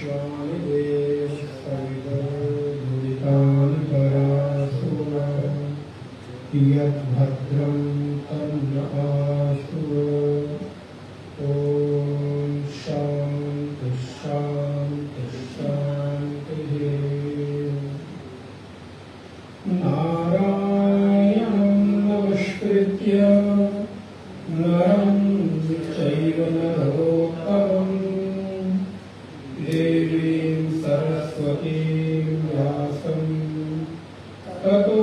विश्वानि देवसविदुदितानि परासुरा यद्भद्रं तन्न आसु। ॐ शान्ति शान्ति शान्तिः। नारायणं नमस्कृत्य नरं चैव नरोत्तमं देवीं सरस्वतीं व्यासं ततो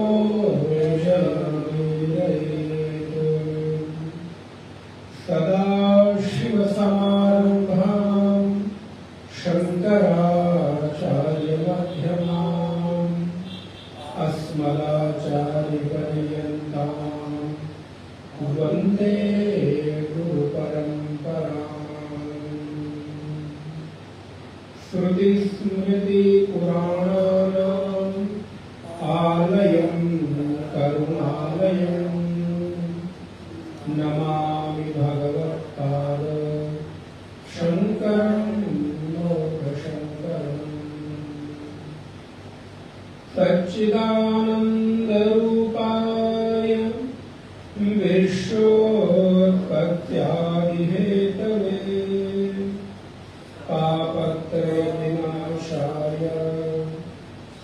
जयमुदीरयेत्। सदाशिवसमारम्भां शङ्कराचार्यमध्यमाम् अस्मदाचार्यपर्यन्तां वन्दे गुरुपरम्पराम्। श्रुतिस्मृतिपुराणानाम् आलयं करुणालयं नमामि भगवत्पाद शङ्करं लोकशङ्करम्। सच्चिदानन्दरूपाय विश्वोत्पत्त्यादिहेतवे तापत्रयविनाशाय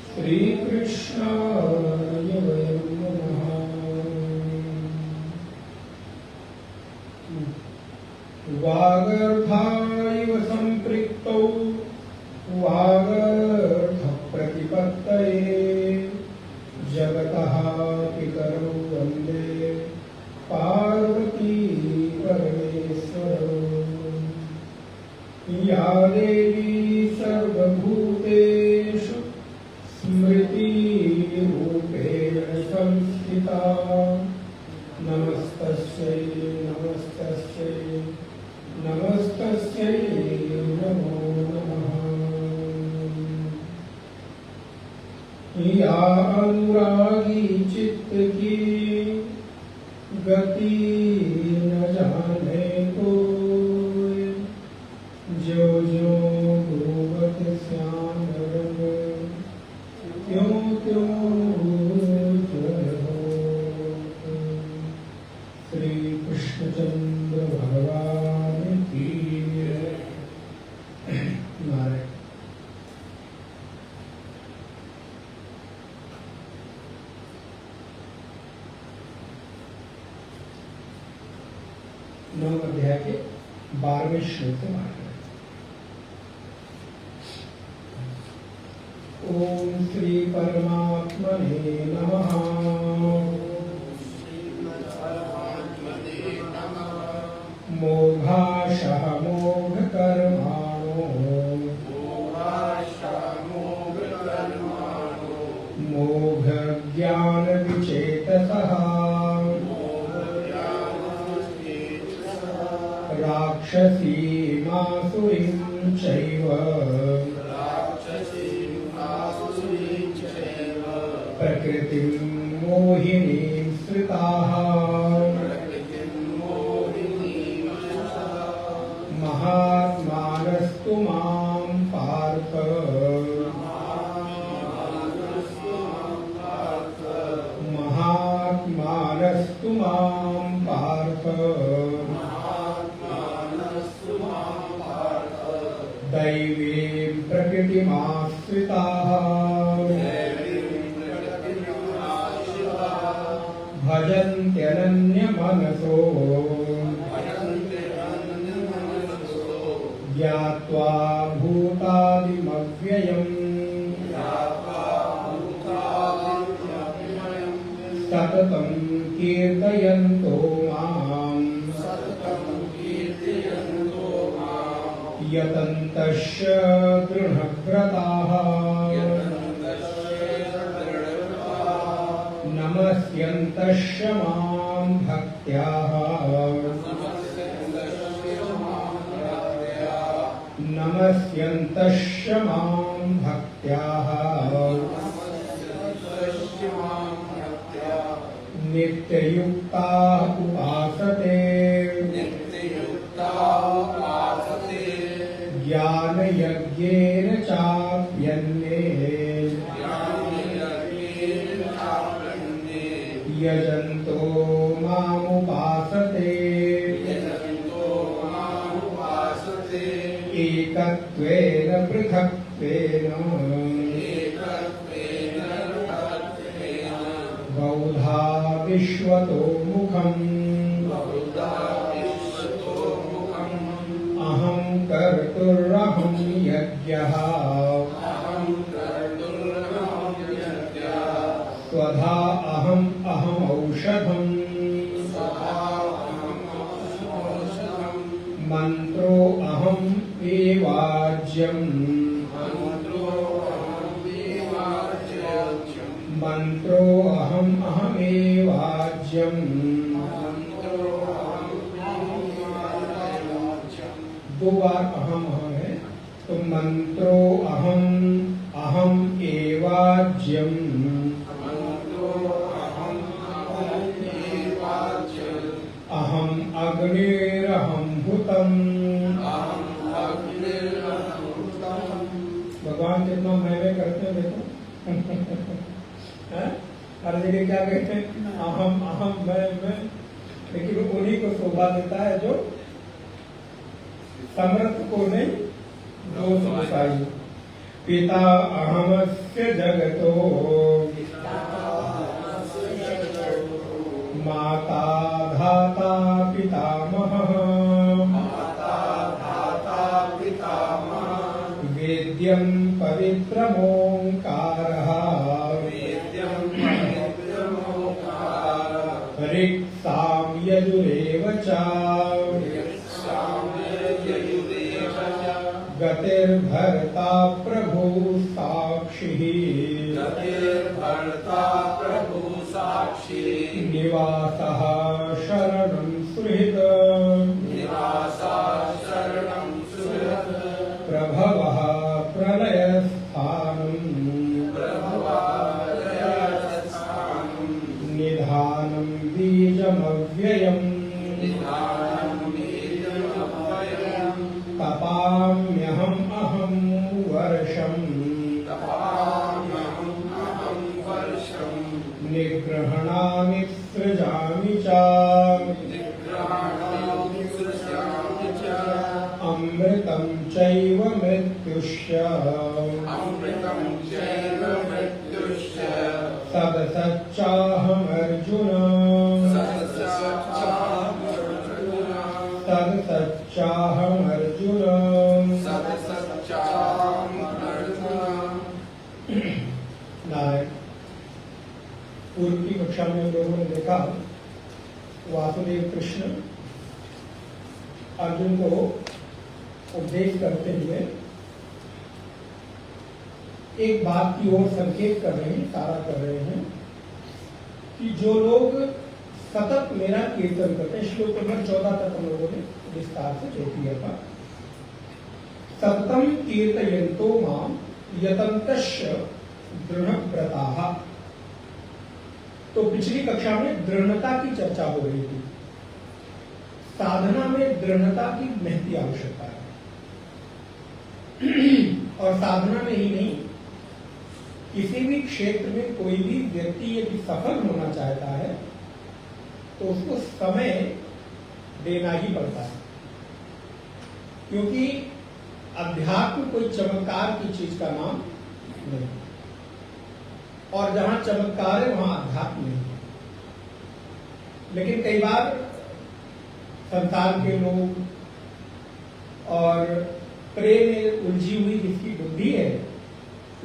श्रीकृष्णाय वयं नमः। वागर्धाइव सम्पृक्तौ वागर्धप्रतिपत्तये जगतः पितरौ वन्दे पार्वती परमेश्वरौ। या देवी सर्वभूतेषु स्मृतिरूपेण संस्थिता नमस्तस्यै नमस्तस्यै नमस्तस्यै नमो नमः। या अनुरागी चित्त की गति न जाने कोई, जो जो गुरुवत श्याम रंग त्यों त्यों जय हो। श्री कृष्णचंद्र भगवान की नारायण। नवम अध्याय के 12वें श्लोक से मार्ग। ओम श्री परमात्मने नमः। मोघाशः मोघकर्माणो मोघज्ञानविचेतसः राक्षसीमासुरीं चैव प्रकृतिं मोहिनीं श्रिताः महात्मानस्तु मां पार्थ महात्मानस्तु मां पार्थ दैवीं प्रकृतिमाश्रिताः भजन्त्यनन्यमनसो ज्ञात्वा भूतादिमव्ययम् सततं कीर्तयन्तो माम् यतन्तश्च दृढव्रताः नमस्यन्तश्च मां भक्त्याः नमस्यन्तश्च मां भक्त्याः नित्ययुक्ताः उपासते ज्ञान यज्ञेन चाप्यन्ने यजन्तो मामुपासते एकत्वेन पृथक्त्वेन बहुधा विश्वतो मुखम् अहं कर्तुरहं यज्ञः स्वधा अहम् अहमौषधम् मंत्रो अहम् एवाज्यम् मंत्रो अहम् अहमेवाज्यम् दो बार अहम अहम है तो मंत्रो अहम अहम एवाज्यम् अहम अग्निरहम हुतम् भगवान कितना मैं करते हैं देखो हर जगह क्या कहते हैं अहम मैं लेकिन उन्हीं को शोभा देता है जो समर्थ को नहीं दोष बताइए। पिता अहमस्य जगतो माता धाता पितामहः वेद्यं पवित्रमोङ्कारः ऋक्सां यजुरेव च गतिर्भर्ता प्रभु साक्षी निवासः शरणं सुहृद प्रभवः प्रलयस्थानम् निधानं बीजमव्ययम् तपाम्यहम् अहं वर्षम् निगृह्णामि सृजामि च अमृतं चैव मृत्युश्च सदसच्चाहमर्जुन सदसच्चाहमर्जुन। नारायण पूर्व की कक्षा में लोगों ने देखा वासुदेव कृष्ण अर्जुन को उपदेश करते हुए एक बात की ओर संकेत कर रहे हैं, इशारा कर रहे हैं कि जो लोग सतत मेरा कीर्तन करते हैं, श्लोक नंबर 14 तक हम लोगों ने विस्तार से देख लिया था। सततम कीर्तयन्तो माम यतन्तश्च दृढ़व्रताः। तो पिछली कक्षा में दृढ़ता की चर्चा हो रही थी। साधना में दृढ़ता की महती आवश्यकता है और साधना में ही नहीं, किसी भी क्षेत्र में कोई भी व्यक्ति यदि सफल होना चाहता है तो उसको समय देना ही पड़ता है, क्योंकि अध्यात्म कोई चमत्कार की चीज का नाम नहीं, और जहां चमत्कार है वहां अध्यात्म नहीं है। लेकिन कई बार संसार के लोग और प्रेम में उलझी हुई जिसकी बुद्धि है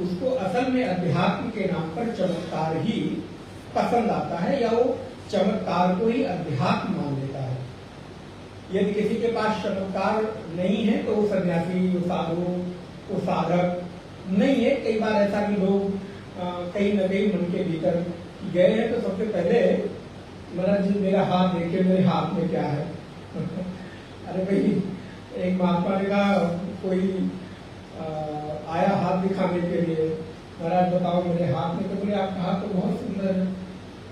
उसको असल में अध्यात्म के नाम पर चमत्कार ही पसंद आता है, या वो चमत्कार को ही अध्यात्म मान लेता है। यदि किसी के पास चमत्कार नहीं है तो वो सन्यासी, वो साधु, वो साधक नहीं है। कई बार ऐसा भी लोग कहीं न कहीं मन के भीतर गए हैं तो सबसे पहले महाराज जी मेरा हाथ देखिए, मेरे हाथ में क्या है। अरे भाई, एक महात्मा ने कहा कोई आया हाथ दिखाने के लिए, महाराज बताओ मेरे हाथ में, तो बोले आपका हाथ तो बहुत सुंदर है।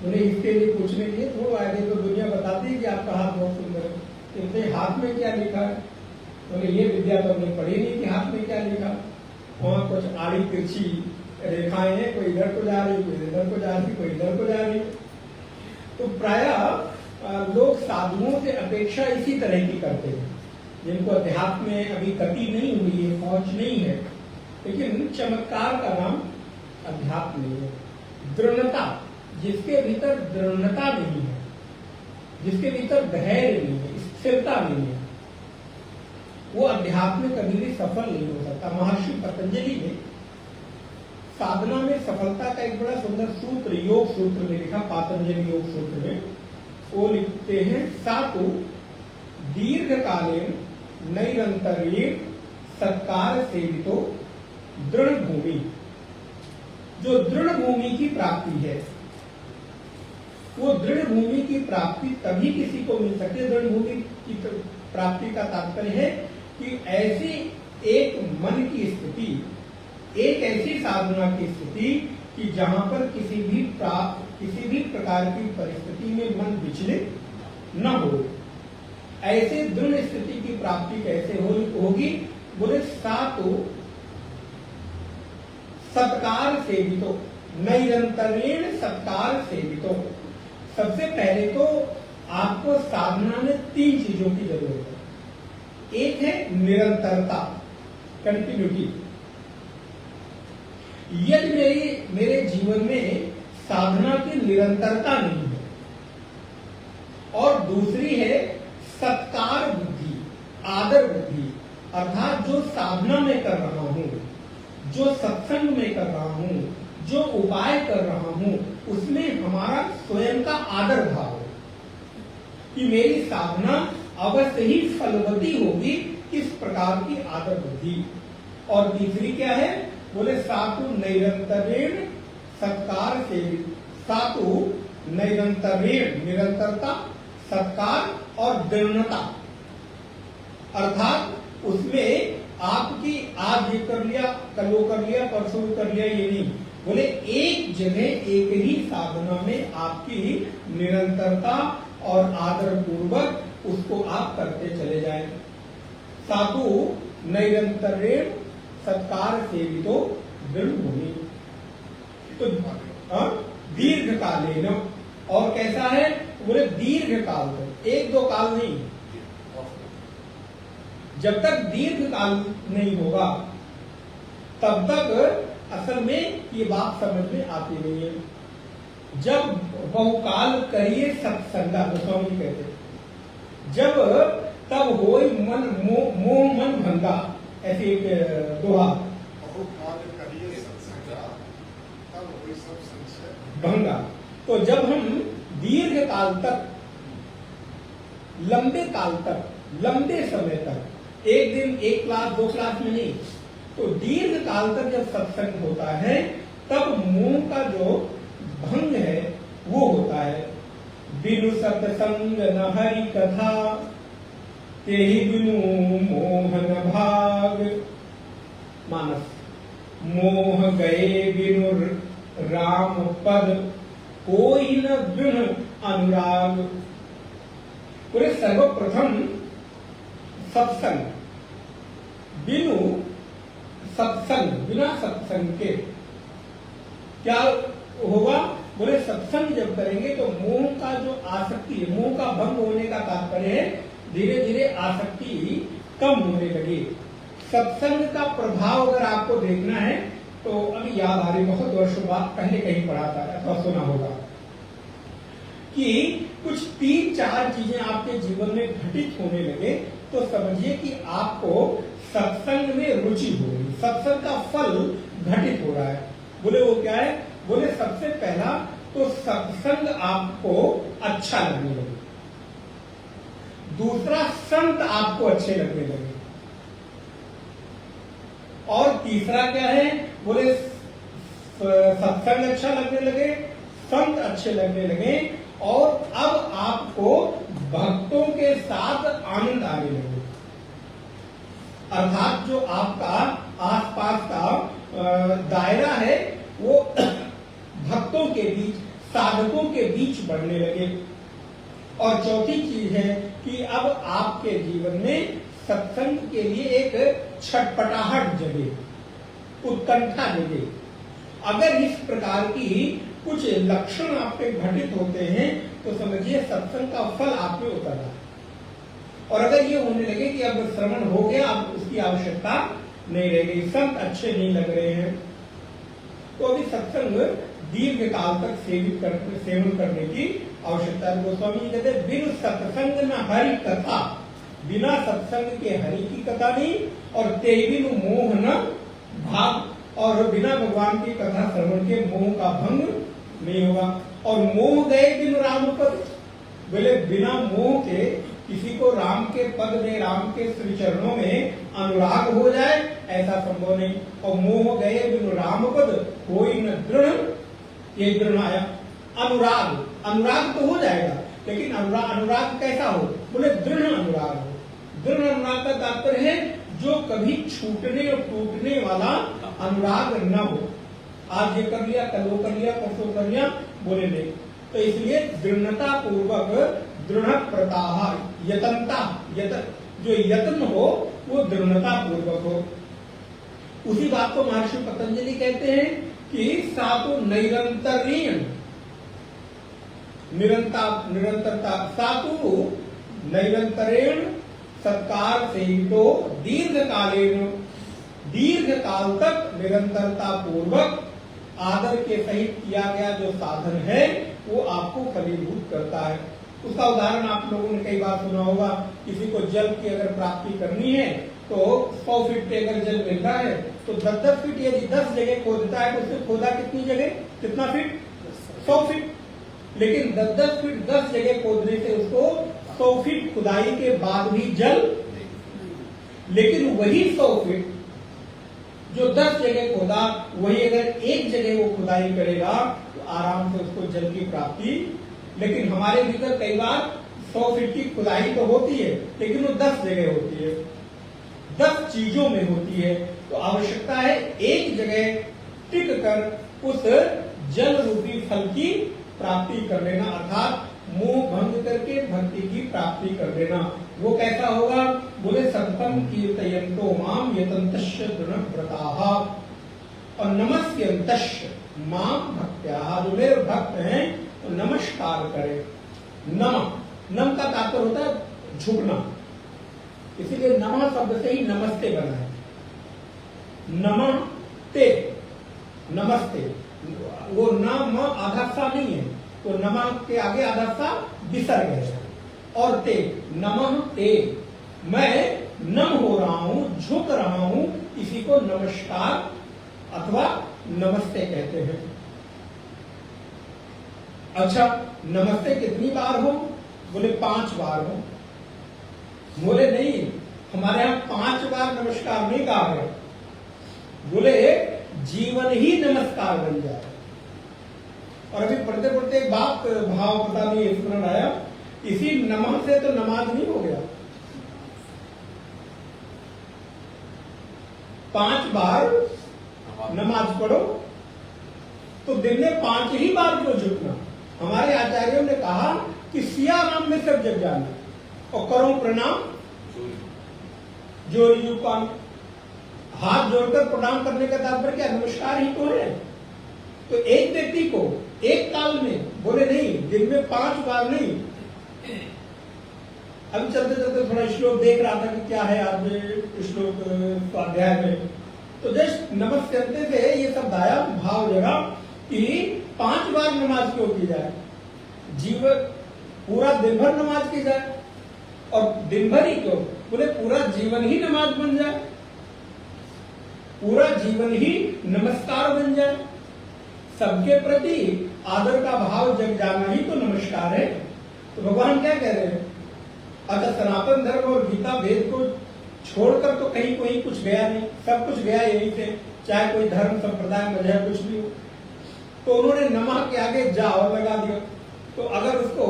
बोले इसके लिए पूछने के लिए थोड़ा आगे तो दुनिया बताती है कि आपका हाथ बहुत सुंदर है, तो हाथ में क्या लिखा है? बोले ये विद्या तो हमने पढ़ी नहीं कि हाथ में क्या लिखा। वहां कुछ आड़ी तिरछी रेखाएं हैं, कोई इधर को जा रही, कोई इधर को जा रही, कोई इधर को जा रही। तो प्रायः लोग साधुओं से अपेक्षा इसी तरह की करते हैं, जिनको अध्यात्म में अभी गति नहीं हुई है, पहुंच नहीं है। लेकिन चमत्कार का नाम अध्यात्म नहीं है। दृढ़ता, जिसके भीतर दृढ़ता नहीं है, जिसके भीतर धैर्य नहीं है, स्थिरता नहीं है, वो अध्यात्म में कभी भी सफल नहीं हो सकता। महर्षि पतंजलि ने साधना में सफलता का एक बड़ा सुंदर सूत्र योग सूत्र में लिखा, पातंजलि योग सूत्र में वो लिखते हैं, सातु दीर्घकालीन नैरंतर्येण सत्कार सेवितो दृढ़ भूमि। जो दृढ़ भूमि की प्राप्ति है, वो दृढ़ भूमि की प्राप्ति तभी किसी को मिल सकती है। दृढ़ भूमि की प्राप्ति का तात्पर्य है कि ऐसी एक मन की स्थिति, एक ऐसी साधना की स्थिति कि जहां पर किसी भी प्रकार की परिस्थिति में मन विचलित न हो। ऐसे दृढ़ स्थिति की प्राप्ति कैसे होगी? बोले सातो सत्कार सेवितो, नैरंतर्येण सत्कार सेवितो। सबसे पहले तो आपको साधना में 3 चीजों की जरूरत है। एक है निरंतरता, कंटिन्यूटी। यदि मेरे जीवन में साधना की निरंतरता नहीं है, और दूसरी है सत्कार बुद्धि, आदर बुद्धि, अर्थात जो साधना में कर रहा हूं, जो सत्संग में कर रहा हूं, जो उपाय कर रहा हूं, उसमें हमारा स्वयं का आदर भाव हो कि मेरी साधना अवश्य ही फलवती होगी, इस प्रकार की आदर बुद्धि। और तीसरी क्या है? बोले सातु नैरंतर्येण सत्कार सेवित। सातु नैरंतर्येण, निरंतरता, सत्कार और दृढ़ता, अर्थात उसमें आपकी आज ये कर लिया, कल वो कर लिया, परसों कर लिया, ये नहीं। बोले एक जगह एक ही साधना में आपकी निरंतरता और आदर पूर्वक उसको आप करते चले जाएं। सातु नैरंतर्येण सत्कार सेवितो दृढ़ भूमि। तो दीर्घकालीन, और कैसा है? बोले दीर्घ काल तक, 1-2 काल नहीं। जब तक दीर्घ काल नहीं होगा तब तक असल में ये बात समझ में आती नहीं है। जब बहुकाल करिए सत्संगा, तो स्वामी कहते, जब तब होई मन मोह मन भंगा, ऐसी एक दोहा। बहुकाल करिए सत्संगा तब होई सब संशय भंगा। तो जब हम दीर्घ काल तक, लंबे काल तक, लंबे समय तक, एक दिन, 1 क्लास, 2 क्लास में नहीं, तो दीर्घ काल तक जब सत्संग होता है तब मोह का जो भंग है वो होता है। बिनु सत्संग न हरि कथा, तेहि बिनु मोहन भाग। मानस मोह गए बिनु राम पद, कोई न दृढ़ अनुराग। पूरे सर्वप्रथम सत्संग, बिनु सत्संग, बिना सत्संग के क्या होगा? बोले सत्संग जब करेंगे तो मोह का जो आसक्ति है, मोह का भंग होने का तात्पर्य है धीरे धीरे आसक्ति कम होने लगी। सत्संग का प्रभाव अगर आपको देखना है तो अभी याद आ रही, बहुत वर्षों बाद पहले कहीं पढ़ा था अथवा सुना होगा कि कुछ 3-4 चीजें आपके जीवन में घटित होने लगे तो समझिए कि आपको सत्संग में रुचि हो रही, सत्संग का फल घटित हो रहा है। बोले वो क्या है? बोले सबसे पहला तो सत्संग आपको अच्छा लगने लगे, दूसरा संत आपको अच्छे लगने लगे, और तीसरा क्या है? बोले सत्संग अच्छा लगने लगे, संत अच्छे लगने लगे, और अब आपको भक्तों के साथ आनंद आने लगे। अर्थात जो आपका आसपास का दायरा है वो भक्तों के बीच, साधकों के बीच बढ़ने लगे। और चौथी चीज है कि अब आपके जीवन में सत्संग के लिए एक छटपटाहट जगे, उत्कंठा जगे। अगर इस प्रकार की कुछ लक्षण आप पे घटित होते हैं तो समझिए सत्संग का फल आप में उतर रहा है। और अगर ये होने लगे कि अब श्रवण हो गया, अब उसकी आवश्यकता नहीं रह गई, संत अच्छे नहीं लग रहे हैं, तो अभी सत्संग दीर्घ काल तक सेवन करने की आवश्यकता है। गोस्वामी जी कहते बिन सत्संग न हरि कथा, बिना सत्संग के हरि की कथा नहीं, और ते बिन मोह न भाग, और बिना भगवान की कथा श्रवण के मोह का भंग नहीं होगा। और मोह गए बिन राम पद, बोले बिना मोह के किसी को राम के पद में, राम के श्री चरणों में अनुराग हो जाए, ऐसा संभव नहीं। और मोह गए बिन राम पद कोई न दृढ़, ये दृढ़ आया। अनुराग, अनुराग तो हो जाएगा, लेकिन अनुराग कैसा हो, बोले दृढ़ अनुराग हो। दृढ़ अनुराग का तात्पर्य है जो कभी छूटने और टूटने वाला अनुराग न हो। आज ये कर लिया, कल वो कर लिया, परसों कर लिया, बोले नहीं। तो इसलिए दृढ़ता पूर्वक, दृढ़ प्रताह, यतनता, जो यत्न हो वो दृढ़ता पूर्वक हो। उसी बात को महर्षि पतंजलि कहते हैं कि सातु निरंतरीण, निरंतरता, सातु निरंतरेण सत्कार से तो दीर्घकालीन, दीर्घ काल तक निरंतरता पूर्वक आदर के सहित किया गया जो साधन है वो आपको फलीभूत करता है। उसका उदाहरण आप लोगों ने कई बार सुना होगा, किसी को जल की अगर प्राप्ति करनी है तो 100 फीट पे अगर जल मिल रहा है तो 10-10 फीट यदि 10 जगह खोदता है तो उसने खोदा कितनी जगह, कितना फीट, 100 फीट। लेकिन 10-10 फीट 10 जगह खोदने से उसको 100 फीट खुदाई के बाद भी जल, लेकिन वही 100 फीट जो 10 जगह खोदा, वही अगर एक जगह वो खुदाई करेगा तो आराम से उसको जल की प्राप्ति। लेकिन हमारे भीतर कई बार 100 फीट की खुदाई तो होती है, लेकिन वो 10 जगह होती है, 10 चीजों में होती है। तो आवश्यकता है एक जगह टिक कर उस जल रूपी फल की प्राप्ति कर लेना, अर्थात मोह भंग करके भक्ति की प्राप्ति कर लेना। वो कैसा होगा, बोले सततम कीर्तयन्तो माम यतन्तश्च दृढ़व्रताः और नमस्यन्तश्च माम भक्त्याः, जो मेरे भक्त हैं तो नमस्कार करें। नम का तात्पर्य होता है झुकना, इसीलिए नमः शब्द से ही नमस्ते बना है। नमस्ते, नमस्ते, वो नम आधा सा नहीं है, तो नमः के आगे आधा सा विसर्ग है। और ते, नमः ते, मैं नम हो रहा हूं, झुक रहा हूं, इसी को नमस्कार अथवा नमस्ते कहते हैं। अच्छा, नमस्ते कितनी बार हो, बोले 5 बार हो। बोले नहीं, हमारे यहां 5 बार नमस्कार नहीं कहा है, बोले जीवन ही नमस्कार बन जाए। और अभी पढ़ते पढ़ते एक बात भाव पता नहीं स्मरण आया, इसी नमः से तो नमाज नहीं हो गया। 5 बार नमाज पढ़ो तो दिन में 5 ही बार क्यों झुकना। हमारे आचार्यों ने कहा कि सिया नाम में सब जग जाना और करो प्रणाम जोरी जुकान, हाथ जोड़कर प्रणाम करने का तात्पर्य क्या, नमस्कार ही तो है। तो एक व्यक्ति को एक काल में, बोले नहीं दिन में 5 बार नहीं। अभी चलते चलते थोड़ा श्लोक देख रहा था कि क्या है आज श्लोक स्वाध्याय में, तो जस्ट नमस्ते से ये सब आया भाव जगह कि 5 बार नमाज क्यों की जाए, जीवन पूरा दिन भर नमाज की जाए। और दिन भर ही क्यों, बोले पूरा जीवन ही नमाज बन जाए, पूरा जीवन ही नमस्कार बन जाए। सबके प्रति आदर का भाव जग जाना ही तो नमस्कार है। तो भगवान क्या कह रहे हैं, अतः सनातन धर्म और गीता वेद को छोड़कर तो कहीं कोई कुछ गया नहीं, सब कुछ गया यही से, चाहे कोई धर्म संप्रदाय मजहब कुछ भी हो। तो उन्होंने नमः के आगे जा और लगा दिया। तो अगर उसको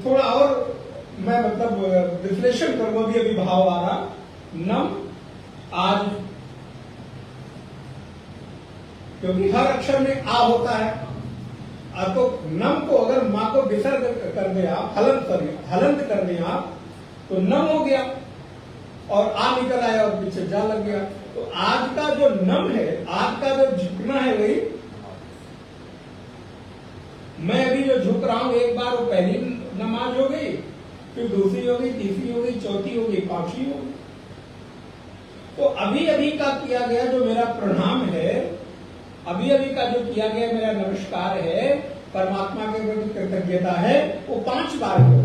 थोड़ा और मैं मतलब विश्लेषण करूंगा, भी अभी भाव आ रहा, नम आज, क्योंकि हर अक्षर में आ होता है, तो नम को अगर मां को विसर्ग कर दे आप, हलंत कर दे आप, तो नम हो गया। और आ निकल आया और पीछे जा लग गया। तो आज का जो नम है, आज का जो झुकना है वही मैं अभी जो झुक रहा हूं, एक बार वो पहली नमाज हो गई, फिर दूसरी हो गई, तीसरी हो गई, चौथी हो गई, पांचवी हो गई। तो अभी अभी का किया गया जो मेरा प्रणाम है, अभी अभी का जो किया गया मेरा नमस्कार है, परमात्मा के प्रति कृतज्ञता है, वो 5 बार हो।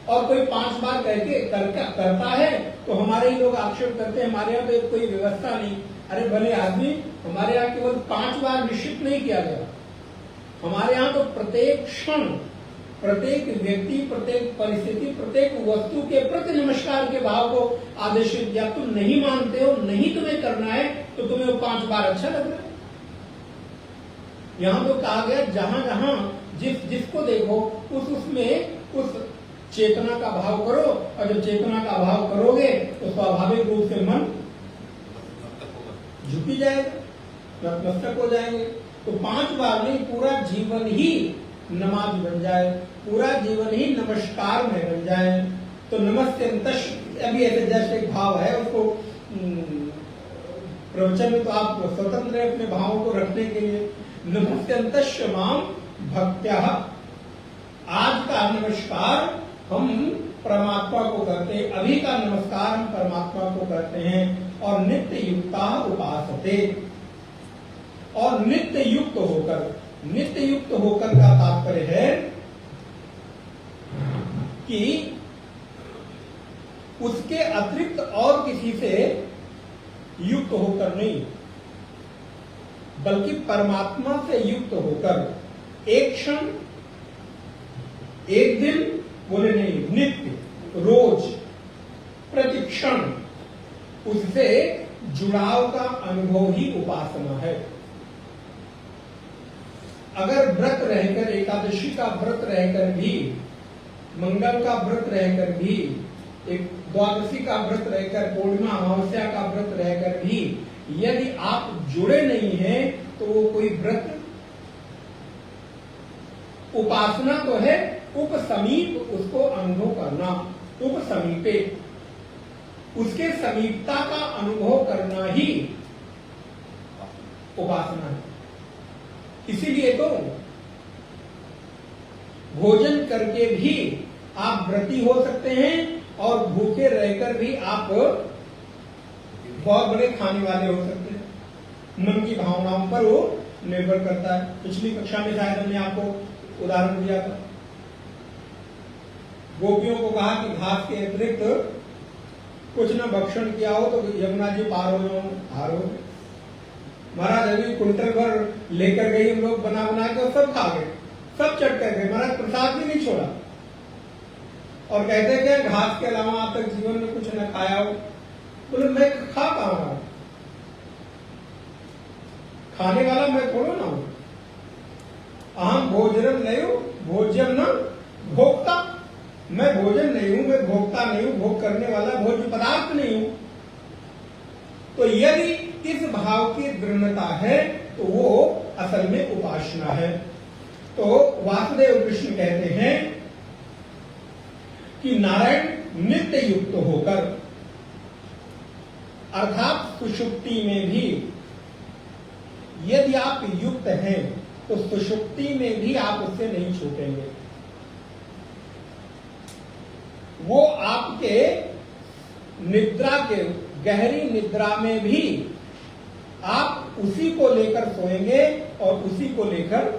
और कोई 5 बार करता है तो हमारे ही लोग आक्षेप करते हैं हमारे यहाँ तो कोई व्यवस्था नहीं। अरे भले आदमी, हमारे यहाँ केवल 5 बार निश्चित नहीं किया गया, हमारे यहाँ तो प्रत्येक क्षण, प्रत्येक व्यक्ति, प्रत्येक परिस्थिति, प्रत्येक वस्तु के प्रति नमस्कार के भाव को आदेशित किया। तुम नहीं मानते हो, नहीं तुम्हें करना है, तो तुम्हें वो 5 बार अच्छा लग रहा है। यहां तो कहा गया जहां जहां जिसको देखो उसमें उस चेतना का भाव करो, और जब चेतना का भाव करोगे तो स्वाभाविक रूप से मन झुकी जाएगा, नतमस्तक हो जाएंगे। तो 5 बार नहीं, पूरा जीवन ही नमाज बन जाए, पूरा जीवन ही नमस्कार में बन जाए। तो नमस्ते अभी ऐसे जैसे एक भाव है, उसको प्रवचन में तो आप स्वतंत्र है अपने भावों को रखने के लिए। नमस्ते माम भक्त्या, आज का नमस्कार हम परमात्मा को करते हैं, अभी का नमस्कार हम परमात्मा को करते हैं। और नित्य युक्ता उपासते, और नित्य युक्त होकर, नित्य युक्त होकर का तात्पर्य है कि उसके अतिरिक्त और किसी से युक्त होकर नहीं, बल्कि परमात्मा से युक्त होकर। एक क्षण, एक दिन बोले नहीं, नित्य, रोज, प्रतिक्षण उससे जुड़ाव का अनुभव ही उपासना है। अगर व्रत रहकर, एकादशी का व्रत रहकर भी, मंगल का व्रत रहकर भी, एक द्वादशी का व्रत रहकर, पूर्णिमा अमावस्या का व्रत रहकर भी यदि आप जुड़े नहीं हैं तो वो कोई व्रत, उपासना तो है, उपसमीप उसको अनुभव करना, उपसमीपे, उसके समीपता का अनुभव करना ही उपासना है। इसीलिए तो भोजन करके भी आप व्रती हो सकते हैं और भूखे रहकर भी आप बहुत बड़े खाने वाले हो सकते हैं। मन की भावनाओं पर वो निर्भर करता है। पिछली कक्षा में शायद हमने आपको उदाहरण दिया था, गोपियों को कहा कि घास के अतिरिक्त कुछ न भक्षण किया हो तो यमुना जी पार हो जाओ, हार हो गए। महाराज अभी कुंटल भर लेकर गई, हम लोग बना बना के सब खा गए, सब चट कर गए, महाराज प्रसाद भी नहीं छोड़ा। और कहते क्या घास के अलावा आप तक जीवन में कुछ न खाया हो? बोले मैं खा पाऊंगा, खाने वाला मैं थोड़ा ना हूं। अहम भोजनम नहीं हूं, भोज्यम न भोक्ता, मैं भोजन नहीं हूं, मैं भोक्ता नहीं हूं, भोग करने वाला भोज्य पदार्थ नहीं हूं। तो यदि इस भाव की दृढ़ता है तो वो असल में उपासना है। तो वासुदेव कृष्ण कहते हैं कि नारायण नित्य युक्त होकर, अर्थात सुषुप्ति में भी यदि आप युक्त हैं तो सुषुप्ति में भी आप उससे नहीं छूटेंगे। वो आपके निद्रा के, गहरी निद्रा में भी आप उसी को लेकर सोएंगे और उसी को लेकर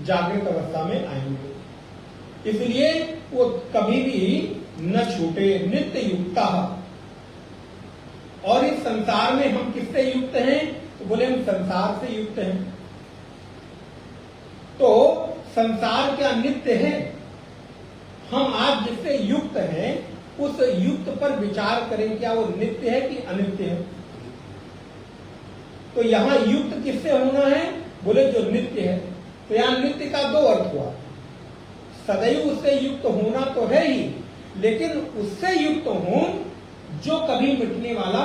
जागृत अवस्था में आएंगे। इसलिए वो कभी भी न छूटे, नित्य युक्ता। और इस संसार में हम किससे युक्त हैं? तो बोले हम संसार से युक्त हैं। तो संसार क्या नित्य है? हम आज जिससे युक्त हैं उस युक्त पर विचार करें, क्या वो नित्य है कि अनित्य है? तो यहां युक्त किससे होना है? बोले जो नित्य है। तो यहां नित्य का 2 अर्थ हुआ। सदैव उससे युक्त होना तो है ही, लेकिन उससे युक्त हो जो कभी मिटने वाला।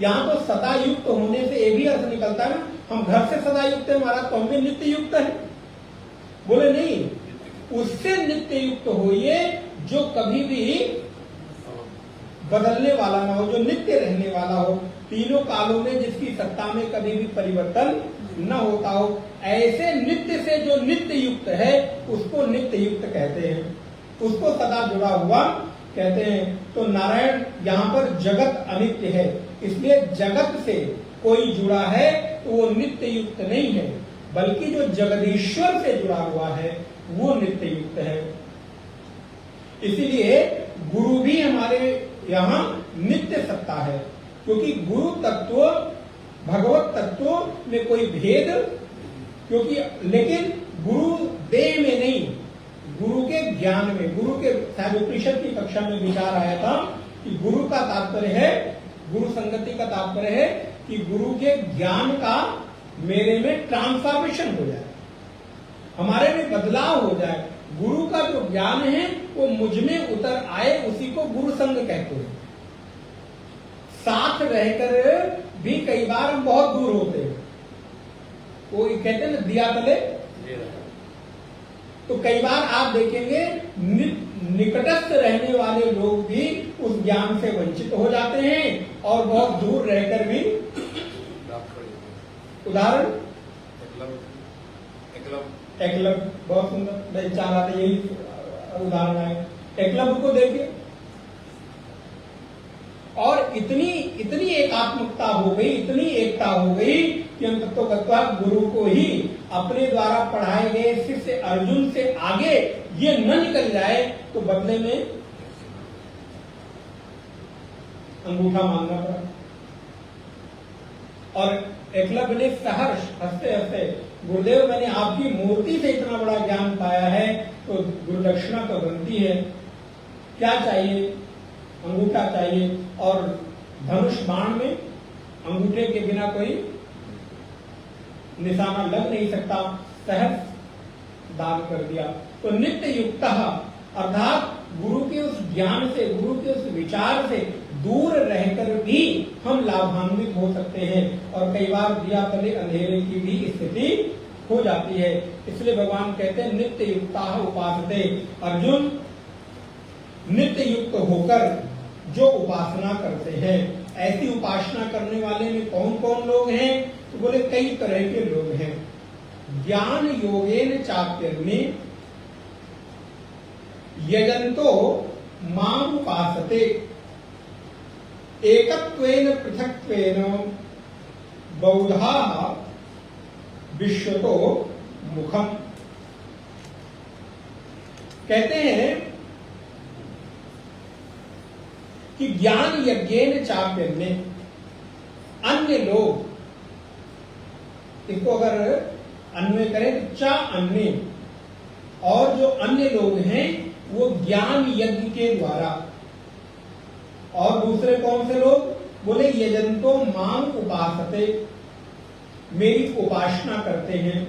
यहां तो सदा युक्त होने से ये भी अर्थ निकलता है ना, हम घर से सदा युक्त है महाराज, तो हम भी नित्य युक्त है। बोले नहीं, उससे नित्य युक्त होइए जो कभी भी बदलने वाला ना हो, जो नित्य रहने वाला हो, तीनों कालों में जिसकी सत्ता में कभी भी परिवर्तन न होता हो, ऐसे नित्य से जो नित्य युक्त है उसको नित्य युक्त कहते हैं, उसको सदा जुड़ा हुआ कहते हैं। तो नारायण यहाँ पर जगत अनित्य है, इसलिए जगत से कोई जुड़ा है तो वो नित्य युक्त नहीं है, बल्कि जो जगदीश्वर से जुड़ा हुआ है वो नित्य युक्त है। इसीलिए गुरु भी हमारे यहाँ नित्य सत्ता है, क्योंकि गुरु तत्व भगवत तत्व में कोई भेद, क्योंकि लेकिन गुरु देह में नहीं, गुरु के ज्ञान में, गुरु के शायद उपनिषद की कक्षा में विचार आया था कि गुरु का तात्पर्य है, गुरु संगति का तात्पर्य है कि गुरु के ज्ञान का मेरे में ट्रांसफॉर्मेशन हो जाए, हमारे में बदलाव हो जाए। गुरु का जो ज्ञान है वो मुझ में उतर आए, उसी को गुरु संग कहते हैं। साथ रहकर भी कई बार हम बहुत दूर होते हैं, वो कहते हैं ना दिया तले, तो कई बार आप देखेंगे निकटस्थ रहने वाले लोग भी उस ज्ञान से वंचित हो जाते हैं और बहुत दूर रहकर भी। उदाहरण एकलव्य, बहुत सुंदर, मैं चाह रहा था यही उदाहरण है। एकलव्य को देखिए, और इतनी एकात्मकता हो गई, इतनी एकता हो गई कि अंततोगत्वा गुरु को ही अपने द्वारा पढ़ाए गए शिष्य अर्जुन से आगे ये न निकल जाए तो बदले में अंगूठा मांगना पड़ा। और एकलव्य ने सहर्ष हंसते हंसते, गुरुदेव मैंने आपकी मूर्ति से इतना बड़ा ज्ञान पाया है तो गुरुदक्षिणा तो बनती है, क्या चाहिए? अंगूठा चाहिए। और धनुष बाण में अंगूठे के बिना कोई निशाना लग नहीं सकता, सहज दान कर दिया। तो नित्य युक्त अर्थात गुरु के उस ज्ञान से, गुरु के उस विचार से दूर रहकर भी हम लाभान्वित हो सकते हैं, और कई बार दिया तले अंधेरे की भी स्थिति हो जाती है। इसलिए भगवान कहते हैं नित्य युक्ता उपासते। अर्जुन, नित्य युक्त होकर जो उपासना करते हैं, ऐसी उपासना करने वाले में कौन कौन लोग हैं? तो बोले कई तरह के लोग हैं। ज्ञान योगेन चाप्यग्नि यजंतो माम उपासते एकत्वेन पृथक्त्वेन बौधा विश्वतो मुखम। कहते हैं कि ज्ञान यज्ञेन चाप्यग्नि, अन्य लोग, इसको अगर अन्वय करें तो चा अन्य, और जो अन्य लोग हैं वो ज्ञान यज्ञ के द्वारा, और दूसरे कौन से लोग? बोले यजंतो मां उपासते, मेरी उपासना करते हैं।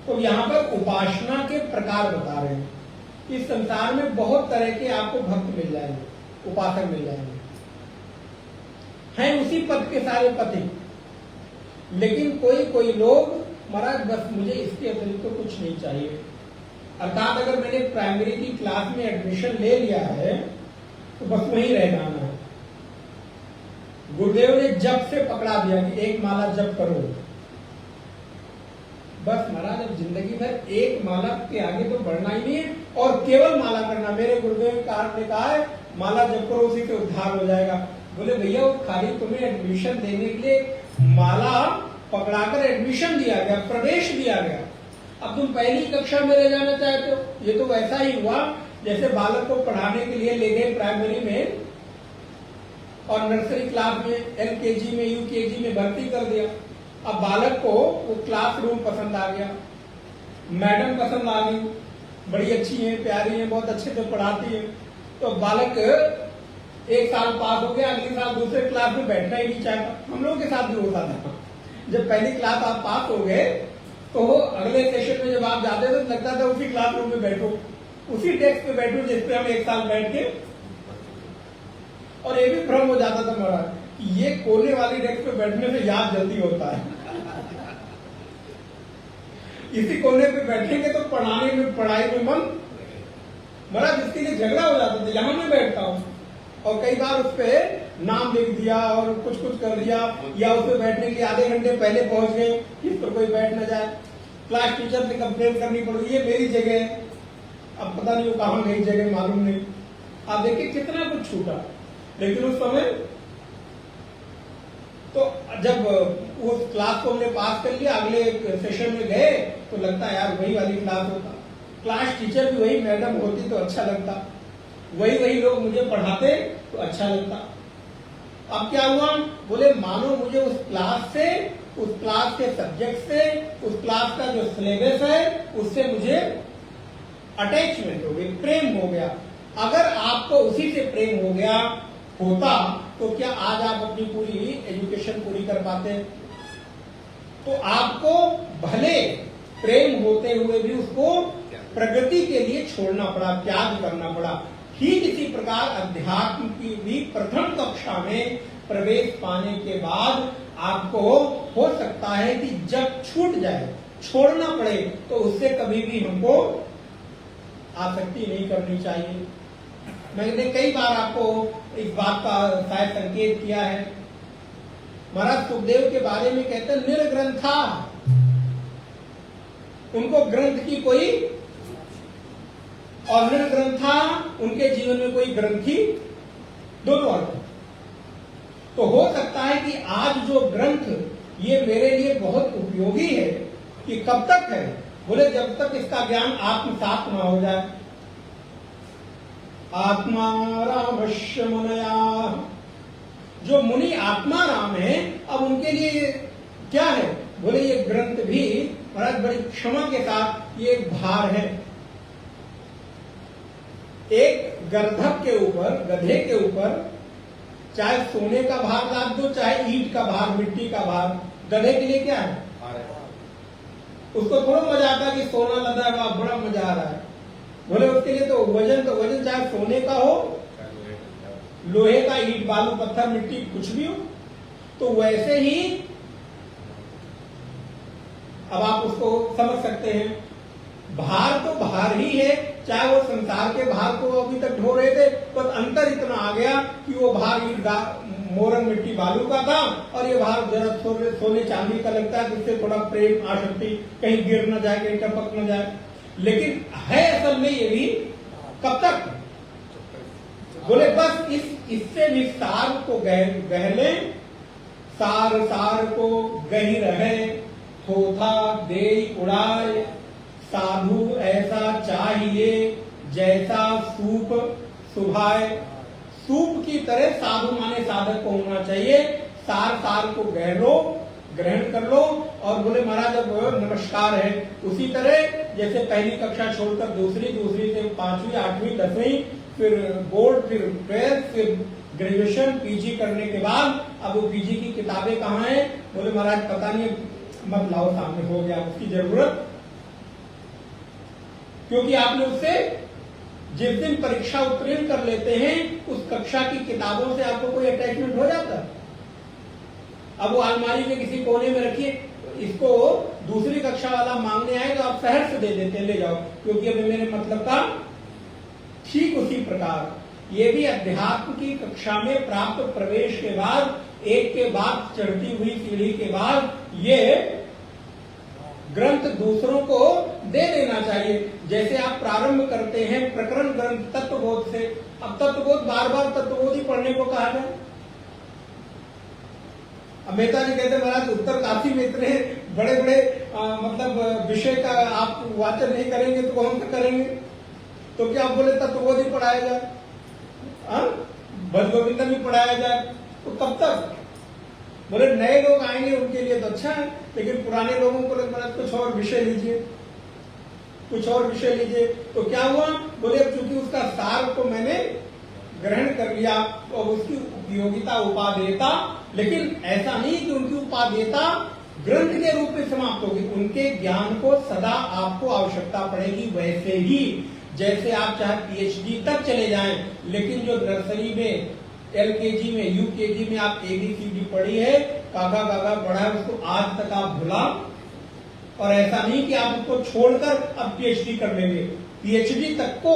तो यहां पर उपासना के प्रकार बता रहे हैं। इस संसार में बहुत तरह के आपको भक्त मिल जाएंगे, उपासक मिल जाएंगे, हैं उसी पद के सारे पति, लेकिन कोई कोई लोग महाराज बस मुझे इसके अतिरिक्त तो कुछ नहीं चाहिए। अर्थात अगर मैंने प्राइमरी की क्लास में एडमिशन ले लिया है तो बस वहीं रह जाना है। गुरुदेव ने जप से पकड़ा दिया कि एक माला जप करो, बस महाराज अब जिंदगी भर एक माला के आगे तो बढ़ना ही नहीं है, और केवल माला करना। मेरे गुरुदेव ने कहा है माला जप करो, उसी से उद्धार हो जाएगा। बोले भैया वो खाली तुम्हें एडमिशन देने के लिए माला पकड़ाकर एडमिशन दिया गया, प्रवेश दिया गया। अब तुम पहली कक्षा में रह जाना चाहते हो। ये तो वैसा ही हुआ जैसे बालक को पढ़ाने के लिए ले गए प्राइमरी में, और नर्सरी क्लास में, एलकेजी में, यूकेजी में भर्ती कर दिया। अब बालक को वो क्लासरूम पसंद आ गया, मैडम पसंद आ गई, बड़ी अच्छी है, प्यारी है, बहुत अच्छे से पढ़ाती है। तो बालक एक साल पास हो गया, अगले साल दूसरे क्लास में बैठना ही नहीं चाहता। हम लोगों के साथ भी होता था। जब पहली क्लास आप पास हो गए तो अगले सेशन में जब आप जाते थे तो लगता था उसी क्लासरूम में बैठो, उसी डेस्क पे बैठो जिस पे हम एक साल बैठ के, और ये भी भ्रम हो जाता था महाराज कि ये कोने वाली डेस्क पे बैठने से याद जल्दी होता है। इसी कोने पे बैठेंगे तो पढ़ाई में मन महाराज इसके लिए झगड़ा हो जाता था, यहाँ मैं बैठता हूँ और कई बार उस पे नाम लिख दिया और कुछ कुछ कर दिया, या उस पे बैठने के लिए आधे घंटे पहले पहुंच गए कि इस पर कोई बैठ न जाए। क्लास टीचर से कंप्लेन करनी पड़ी, ये मेरी जगह है, अब पता नहीं वो कहाँ गई जगह मालूम नहीं। आप देखिए कितना कुछ छूटा। लेकिन उस समय तो जब उस क्लास को हमने पास कर लिया, अगले सेशन में गए तो लगता है यार वही वाली क्लास होता, क्लास टीचर भी वही मैडम होती तो अच्छा लगता, वही लोग मुझे पढ़ाते तो अच्छा लगता। अब क्या हुआ, बोले मानो मुझे उस क्लास से, उस क्लास के सब्जेक्ट से, उस क्लास का जो सिलेबस है उससे मुझे अटैचमेंट हो गई, प्रेम हो गया। अगर आपको उसी से प्रेम हो गया होता तो क्या आज आप अपनी पूरी एजुकेशन पूरी कर पाते? तो आपको भले प्रेम होते हुए भी उसको प्रगति के लिए छोड़ना पड़ा, त्याग करना पड़ा। ठीक इसी प्रकार अध्यात्म की भी प्रथम कक्षा में प्रवेश पाने के बाद आपको हो सकता है कि जब छूट जाए, छोड़ना पड़े, तो उससे कभी भी हमको आसक्ति नहीं करनी चाहिए। मैंने कई बार आपको इस बात का शायद संकेत किया है। महाराज सुखदेव के बारे में कहते हैं निर्ग्रंथा, उनको ग्रंथ की कोई, और निर्ग्रंथा उनके जीवन में कोई ग्रंथी, दोनों अर्थ। तो हो सकता है कि आज जो ग्रंथ ये मेरे लिए बहुत उपयोगी है, कि कब तक है? बोले जब तक इसका ज्ञान आत्मसात न हो जाए। आत्मा रामश्य मुनया, जो मुनि आत्मा राम है, अब उनके लिए क्या है? बोले ये ग्रंथ भी महाराज बड़ी क्षमा के साथ ये एक भार है। एक गर्दभ के ऊपर, गधे के ऊपर चाहे सोने का भार लाद दो, चाहे ईंट का भार, मिट्टी का भार, गधे के लिए क्या है? उसको थोड़ा मजा आता है कि सोना लदा है, बड़ा मजा आ रहा है। बोले उसके लिए तो वजन चाहे सोने का हो, लोहे का, ईंट बालू पत्थर मिट्टी कुछ भी हो। तो वैसे ही अब आप उसको समझ सकते हैं, भार तो भार ही है, चाहे वो संसार के भार को अभी तक ढो रहे थे, बस अंतर इतना आ गया कि वो भार मोरन मिट्टी बालू का था, और ये भार जरा सोने चांदी का लगता है, जिससे थोड़ा प्रेम आसक्ति, कहीं गिर न जाए, कहीं टपक न जाए। लेकिन है असल में ये भी कब तक? बोले बस इससे भी सार को गहले, सार को गही रहे, थोथा दे उड़ाए, साधु ऐसा चाहिए जैसा सूप सुभाए। सूप की तरह साधु माने साधक को होना चाहिए। सार को ग्रहण कर लो। और बोले महाराज अब नमस्कार है, उसी तरह जैसे पहली कक्षा छोड़कर दूसरी से 5वीं 8वीं 10वीं, फिर बोर्ड, फिर 12th, फिर ग्रेजुएशन, पीजी करने के बाद अब वो पीजी की किताबें कहाँ हैं? बोले महाराज पता नहीं, मत लाओ, सामने हो गया, उसकी जरूरत, क्योंकि आपने उससे जिस दिन परीक्षा उत्तीर्ण कर लेते हैं उस कक्षा की किताबों से आपको कोई अटैचमेंट हो जाता है। अब वो अलमारी में किसी कोने में रखिए, इसको दूसरी कक्षा वाला मांगने आएगा, आप शहर से दे देते हैं, ले जाओ, क्योंकि अभी मेरे मतलब का। ठीक उसी प्रकार ये भी अध्यात्म की कक्षा में प्राप्त प्रवेश के बाद, एक के बाद चढ़ती हुई सीढ़ी के बाद, ये ग्रंथ दूसरों को दे देना चाहिए। जैसे आप प्रारंभ करते हैं प्रकरण ग्रंथ तत्वबोध से, अब तत्वबोध बार तत्वबोध ही पढ़ने को कहा जाए। अब मेहता जी कहते महाराज उत्तरकाशी में इतने बड़े मतलब विषय का आप वाचन नहीं करेंगे तो कौन सा करेंगे? तो क्या आप बोले तत्वबोध ही पढ़ाया जाए, भज गोविंदन भी पढ़ाया जाए, तो कब तक? बोले नए लोग आएंगे उनके लिए तो अच्छा है, लेकिन पुराने लोगों को कुछ और विषय लीजिए, कुछ और विषय लीजिए। तो क्या हुआ? बोले अब चूंकि उसका सार को मैंने ग्रहण कर लिया तो अब उसकी उपयोगिता, उपादेयता, लेकिन ऐसा नहीं कि उनकी उपादेयता ग्रंथ के रूप में समाप्त होगी, उनके ज्ञान को सदा आपको आवश्यकता पड़ेगी। वैसे ही जैसे आप चाहे पीएचडी तक चले जाएं, लेकिन जो नर्सरी में, एलकेजी में, यूकेजी में आप ABCD पढ़ी है, काका काका पढ़ा है, उसको आज तक आप भुला, और ऐसा नहीं कि आप उसको छोड़कर अब पीएचडी कर लेंगे। पीएचडी तक को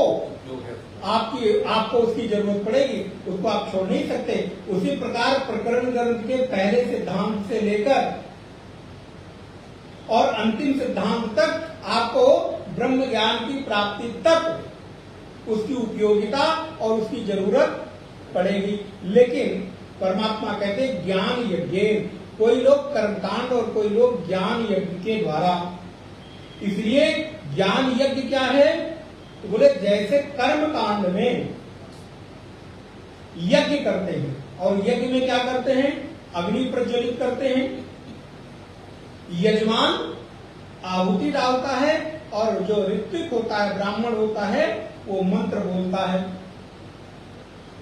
आपको उसकी जरूरत पड़ेगी, उसको आप छोड़ नहीं सकते। उसी प्रकार प्रकरण ग्रंथ के पहले सिद्धांत से लेकर और अंतिम सिद्धांत तक आपको ब्रह्म ज्ञान की प्राप्ति तक उसकी उपयोगिता और उसकी जरूरत पड़ेगी। लेकिन परमात्मा कहते हैं ज्ञान यज्ञ, कोई लोग कर्मकांड और कोई लोग ज्ञान यज्ञ के द्वारा। इसलिए ज्ञान यज्ञ क्या है? तो बोले जैसे कर्म कांड में यज्ञ करते हैं, और यज्ञ में क्या करते हैं? अग्नि प्रज्वलित करते हैं, यजमान आहुति डालता है, और जो ऋत्विक होता है, ब्राह्मण होता है, वो मंत्र बोलता है।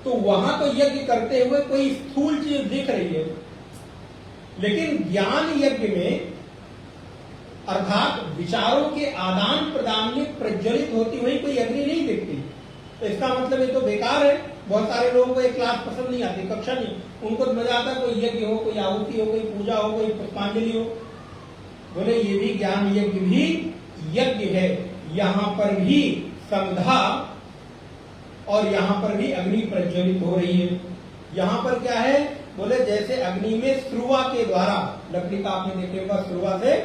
तो वहां तो यज्ञ करते हुए कोई स्थूल चीज दिख रही है, लेकिन ज्ञान यज्ञ में अर्थात विचारों के आदान प्रदान में प्रज्वलित होती हुई कोई अग्नि नहीं दिखती। तो इसका मतलब ये तो बेकार है। बहुत सारे लोगों को एक क्लास पसंद नहीं आती, कक्षा नहीं, उनको मजा आता कोई यज्ञ हो, कोई आहुति हो, कोई पूजा हो, कोई पुष्पांजलि हो। बोले ये भी ज्ञान यज्ञ भी यज्ञ है। यहां पर भी संधा और यहां पर भी अग्नि प्रज्वलित हो रही है। यहां पर क्या है? बोले जैसे अग्नि में स्रुवा के द्वारा, लकड़ी का आपने देखे होगा, स्रुवा से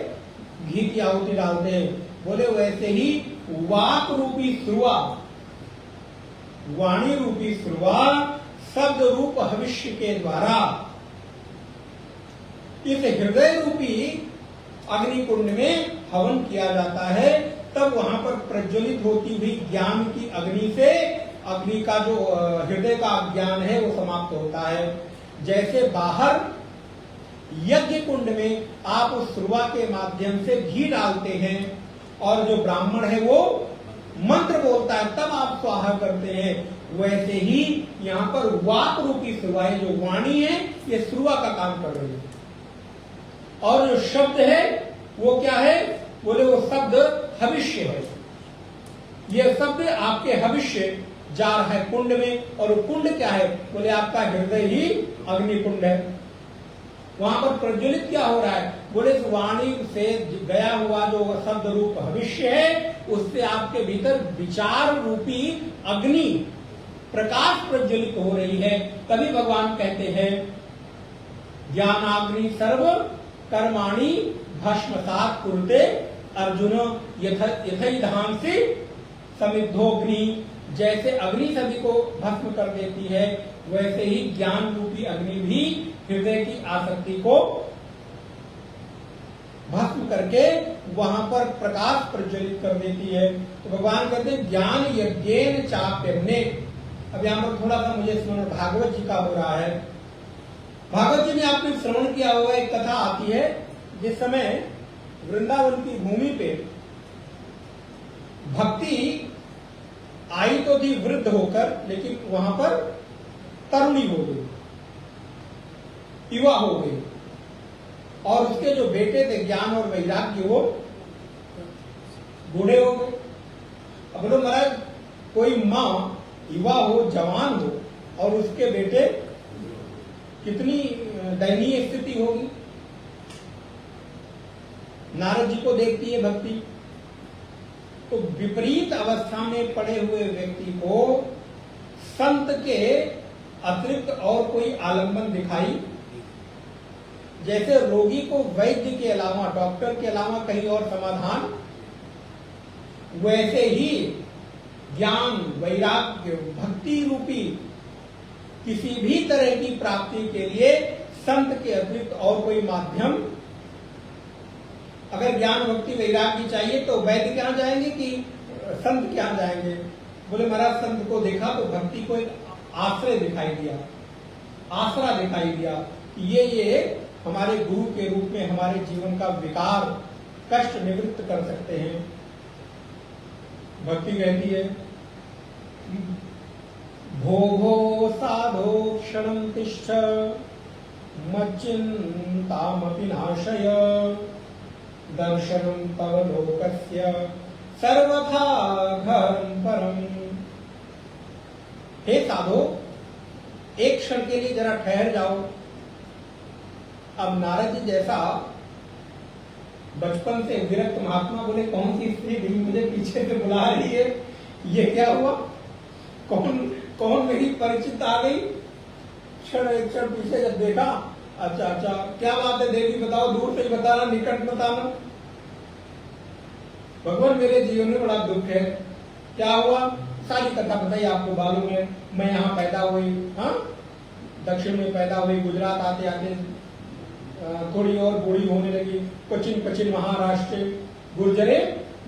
घी की आहुति डालते हैं। बोले वैसे ही वाक रूपी स्रुवा, वाणी रूपी स्रुवा शब्द रूप भविष्य के द्वारा इस हृदय रूपी अग्नि कुंड में हवन किया जाता है। तब वहां पर प्रज्वलित होती हुई ज्ञान की अग्नि से अग्नि का जो हृदय का ज्ञान है वो समाप्त होता है। जैसे बाहर यज्ञ कुंड में आप उस स्रुवा के माध्यम से घी डालते हैं, और जो ब्राह्मण है वो मंत्र बोलता है, तब आप स्वाहा करते हैं। वैसे ही यहाँ पर वाक रूपी स्रुवा, जो वाणी है, ये स्रुवा का काम कर रही है। और जो शब्द है वो क्या है? बोले वो शब्द भविष्य है। ये शब्द आपके भविष्य जा रहा है कुंड में, और वो कुंड क्या है? बोले आपका हृदय ही अग्नि कुंड है। वहां पर प्रज्वलित क्या हो रहा है? बोले वाणी से गया हुआ जो शब्द रूप भविष्य है, उससे आपके भीतर विचार रूपी अग्नि प्रकाश प्रज्वलित हो रही है। तभी भगवान कहते हैं ज्ञानाग्नि सर्व कर्माणि भस्मसात् कुरुते अर्जुन यथैधान से समिद्धोग्नि। जैसे अग्नि सभी को भस्म कर देती है, वैसे ही ज्ञान रूपी अग्नि भी हृदय की आसक्ति को भस्म करके वहां पर प्रकाश प्रज्वलित कर देती है। तो भगवान कहते हैं ज्ञान यज्ञेन चाप्यग्ने। अब यहाँ पर थोड़ा सा मुझे स्मरण भागवत जी का हो रहा है। भागवत जी में आपने श्रवण किया होगा, एक कथा आती है जिस समय वृंदावन की भूमि पे भक्ति आई तो थी वृद्ध होकर, लेकिन वहां पर तरुणी हो गई, युवा हो गई, और उसके जो बेटे थे ज्ञान और वैराग्य, वो बूढ़े हो गए। अब बोलो महाराज, कोई माँ युवा हो, जवान हो, और उसके बेटे, कितनी दयनीय स्थिति होगी। नारद जी को देखती है भक्ति, तो विपरीत अवस्था में पड़े हुए व्यक्ति को संत के अतिरिक्त और कोई आलंबन दिखाई, जैसे रोगी को वैद्य के अलावा, डॉक्टर के अलावा कहीं और समाधान, वैसे ही ज्ञान वैराग्य भक्ति रूपी किसी भी तरह की प्राप्ति के लिए संत के अतिरिक्त और कोई माध्यम, अगर ज्ञान भक्ति वैराग्य चाहिए तो वैद्य के यहाँ जाएंगे कि संत के यहाँ जाएंगे? बोले महाराज संत को देखा तो भक्ति को एक आश्रय दिखाई दिया, आसरा दिखाई दिया कि ये हमारे गुरु के रूप में हमारे जीवन का विकार कष्ट निवृत्त कर सकते हैं। भक्ति कहती है भोगो साधो क्षणं तिष्ठ मच्चिन्तामपि नाशय दर्शनं तव लोकस्य सर्वथा घरं परम। हे साधो, एक क्षण के लिए जरा ठहर जाओ। अब नारद जी जैसा बचपन से विरक्त महात्मा बोले कौन सी स्त्री भी मुझे पीछे से बुला रही है, ये क्या हुआ? कौन कौन मेरी परिचित आ गई। एक क्षण पीछे जब देखा, अच्छा अच्छा क्या बात है देवी बताओ, दूर से ही बताना निकट बताना। भगवान मेरे जीवन में बड़ा दुख है। क्या हुआ? सारी कथा बताई आपको मालूम है। मैं यहाँ पैदा हुई, हाँ दक्षिण में पैदा हुई, गुजरात आते आते थोड़ी और बूढ़ी होने लगी। क्वचिन क्वचिन महाराष्ट्र गुर्जरे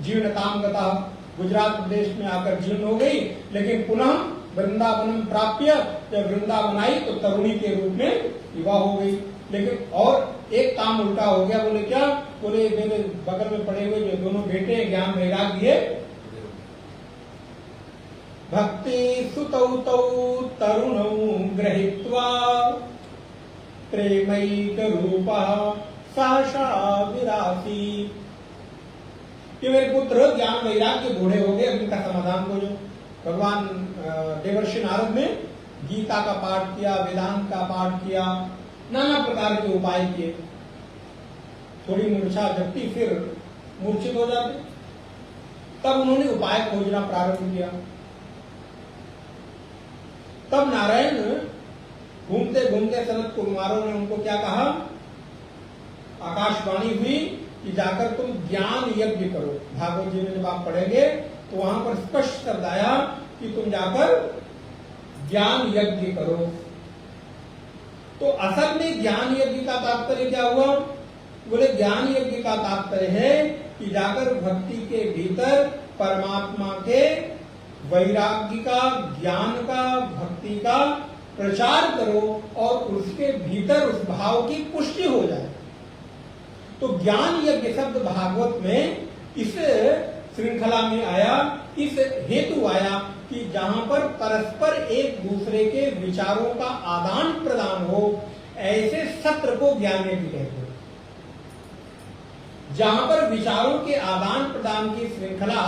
जीर्णताम गता, गुजरात प्रदेश में आकर जीर्ण हो गई, लेकिन पुनः वृंदावन प्राप्य जब वृंदावन आई तो तरुणी के रूप में विवाह हो गई। लेकिन और एक काम उल्टा हो गया। बोले क्या? बोले मेरे बगल में पड़े हुए जो दोनों बेटे ज्ञान वैराग्य भक्ति सुतौ तौ तरुणौ गृहीत्वा प्रेमैक रूपा सहसा विरासी। कि मेरे पुत्र ज्ञान वैराग्य बूढ़े हो गए, अब इनका समाधान खोजो। भगवान देवर्षि नारद ने गीता का पाठ किया, वेदांत का पाठ किया, नाना प्रकार के उपाय किए। थोड़ी मूर्छा जगती, फिर मूर्छित हो जाते। तब उन्होंने उपाय खोजना प्रारंभ किया। तब नारायण घूमते घूमते सनत कुमारों ने उनको क्या कहा? आकाशवाणी हुई कि जाकर तुम ज्ञान यज्ञ करो। भागवत जी में जब आप पढ़ेंगे तो वहां पर स्पष्ट शब्द आया कि तुम जाकर ज्ञान यज्ञ करो। तो असल में ज्ञान यज्ञ का तात्पर्य क्या हुआ? बोले ज्ञान यज्ञ का तात्पर्य है कि जाकर भक्ति के भीतर परमात्मा के वैराग्य का, ज्ञान का, भक्ति का प्रचार करो और उसके भीतर उस भाव की पुष्टि हो जाए। तो ज्ञान यज्ञ शब्द भागवत में इस श्रृंखला में आया, इस हेतु आया कि जहां पर परस्पर एक दूसरे के विचारों का आदान प्रदान हो, ऐसे सत्र को ज्ञान यज्ञ कहते हैं। जहां पर विचारों के आदान प्रदान की श्रृंखला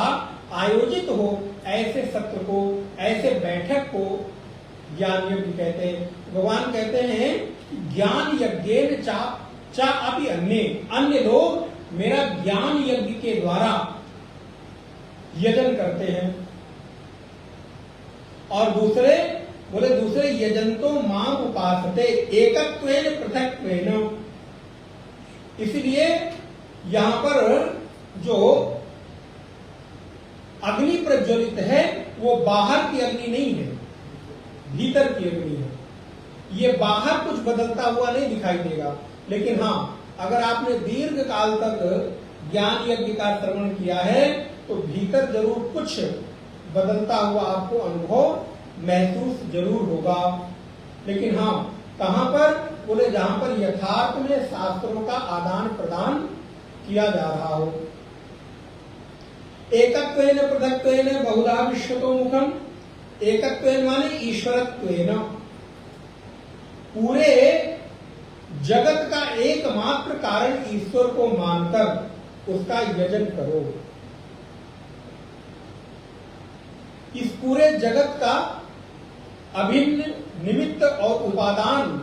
आयोजित हो, ऐसे सत्र को, ऐसे बैठक को ज्ञान यज्ञ कहते हैं। भगवान कहते हैं ज्ञान यज्ञेन चा अभी अन्य लोग मेरा ज्ञान यज्ञ के द्वारा यजन करते हैं। और दूसरे बोले दूसरे यजंतो मां उपासते एकत्वेन पृथक्त्वेन। इसलिए यहां पर जो अग्नि प्रज्वलित है वो बाहर की अग्नि नहीं है, भीतर की अग्नि है। ये बाहर कुछ बदलता हुआ नहीं दिखाई देगा, लेकिन हाँ अगर आपने दीर्घ काल तक ज्ञान यज्ञ का श्रवण किया है तो भीतर जरूर कुछ बदलता हुआ आपको अनुभव महसूस जरूर होगा। लेकिन हाँ कहां पर? बोले जहां पर यथार्थ में शास्त्रों का आदान प्रदान किया जा रहा हो। एकत्वेन पृथक्त्वेन बहुधा विश्वतो मुखम। एकत्वेन माने ईश्वरत्वेन, पूरे जगत का एकमात्र कारण ईश्वर को मानकर उसका यजन करो। इस पूरे जगत का अभिन्न निमित्त और उपादान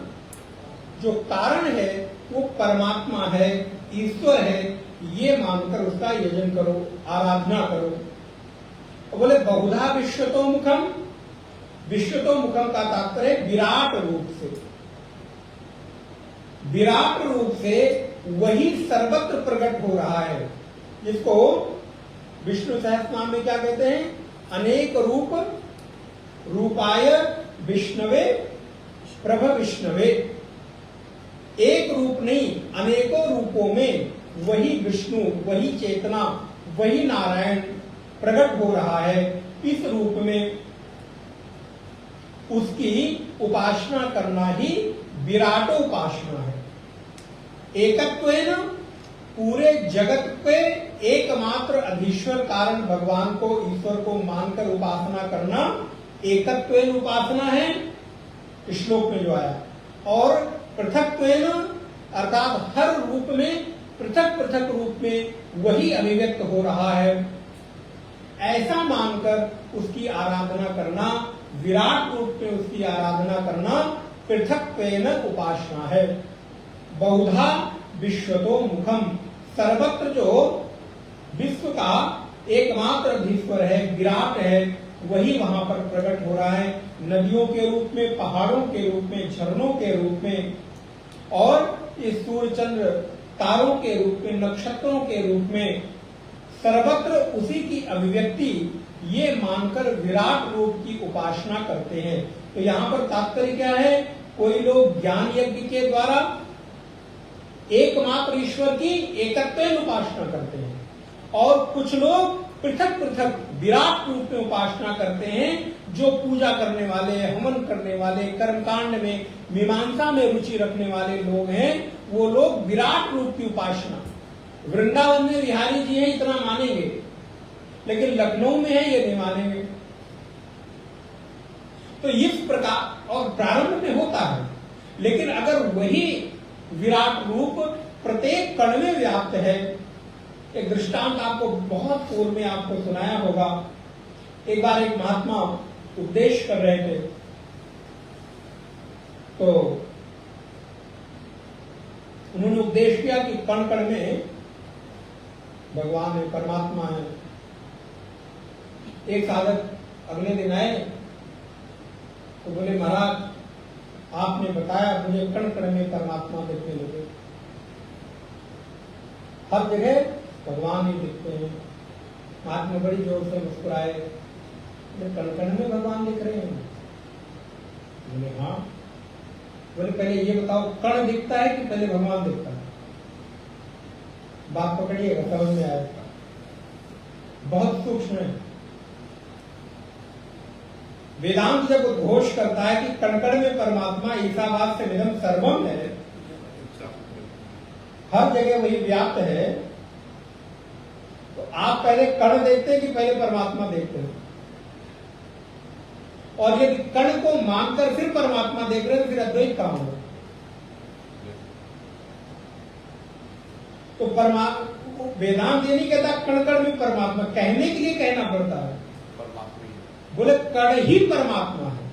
जो कारण है वो परमात्मा है, ईश्वर है, ये मानकर उसका यजन करो, आराधना करो। बोले बहुधा विश्वतो मुखम। विश्वतो मुखम का तात्पर्य विराट रूप से। विराट रूप से वही सर्वत्र प्रकट हो रहा है, जिसको विष्णु सहस्रनाम में क्या कहते हैं? अनेक रूप रूपाय विष्णवे प्रभ विष्णवे। एक रूप नहीं, अनेकों रूपों में वही विष्णु, वही चेतना, वही नारायण प्रकट हो रहा है। इस रूप में उसकी उपासना करना ही विराटोपासना है। एकत्वेन, पूरे जगत पे एकमात्र अधीश्वर कारण भगवान को, ईश्वर को मानकर उपासना करना एकत्वेन उपासना है, श्लोक में जो आया। और पृथक्त्वेन अर्थात हर रूप में, पृथक पृथक रूप में वही अभिव्यक्त हो रहा है, ऐसा मानकर उसकी आराधना करना, विराट रूप में उसकी आराधना करना पृथक्त्वेन उपासना है। बहुधा विश्वतो मुखम, सर्वत्र जो विश्व का एकमात्र अधीश्वर है, विराट है, वही वहां पर प्रकट हो रहा है, नदियों के रूप में, पहाड़ों के रूप में, झरनों के रूप में, और इस सूर्य चंद्र तारों के रूप में, नक्षत्रों के रूप में, सर्वत्र उसी की अभिव्यक्ति ये मानकर विराट रूप की उपासना करते हैं। तो यहाँ पर तात्पर्य क्या है? कोई लोग ज्ञान यज्ञ के द्वारा एकमात्र ईश्वर की एकत्वेन उपासना करते हैं, और कुछ लोग पृथक पृथक विराट रूप में उपासना करते हैं। जो पूजा करने वाले, हवन करने वाले, कर्मकांड में, मीमांसा में रुचि रखने वाले लोग हैं, वो लोग विराट रूप की उपासना, वृंदावन में बिहारी जी हैं इतना मानेंगे, लेकिन लखनऊ में है ये नहीं मानेंगे। तो इस प्रकार, और प्रारंभ में होता है, लेकिन अगर वही विराट रूप प्रत्येक कण में व्याप्त है। एक दृष्टांत आपको बहुत पूर्व में आपको सुनाया होगा। एक बार एक महात्मा उपदेश कर रहे थे, तो उन्होंने उपदेश किया कि कण कण में भगवान है, परमात्मा है। एक साधक अगले दिन आए तो बोले, महाराज आपने बताया, मुझे कण कण में परमात्मा दिखने लगे, हर जगह भगवान ही दिखते हैं। महात्मा बड़ी जोर से मुस्कुराए, कण कण में भगवान दिख रहे हैं? बोले हाँ। बोले पहले ये बताओ, कण दिखता है कि पहले भगवान दिखता है? बात पकड़िएगा, समझ में आएगा, बहुत सूक्ष्म है। वेदांत जब उद्घोष करता है कि कण कण में परमात्मा ईसावास से निरम सर्वम है, हर जगह वही व्याप्त है, तो आप पहले कण देखते हैं कि पहले परमात्मा देखते हैं? और यदि कण को मानकर फिर परमात्मा देख रहे हैं, तो फिर अद्वैत कहां होगा? तो परमात्मा, वेदांत ये नहीं कहता कण कण में परमात्मा, कहने के लिए कहना पड़ता है, बोले कण ही परमात्मा है,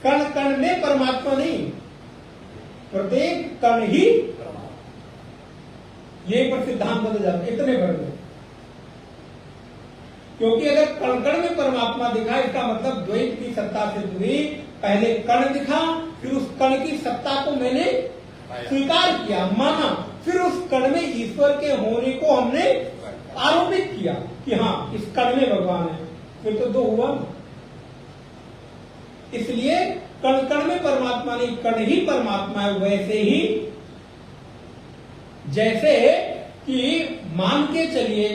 कण कण में परमात्मा नहीं, प्रत्येक कण ही ये पर सिद्धांत बदल जाते, इतने भर में। क्योंकि अगर कण कण में परमात्मा दिखा, इसका मतलब द्वैत की सत्ता से दूरी, पहले कण दिखा, फिर उस कण की सत्ता को मैंने स्वीकार किया, माना, फिर उस कण में ईश्वर के होने को हमने आरोपित किया कि हाँ इस कण में भगवान है, फिर तो दो हुआ ना। इसलिए कण कण में परमात्मा नहीं, कण ही परमात्मा है। वैसे ही जैसे कि मान के चलिए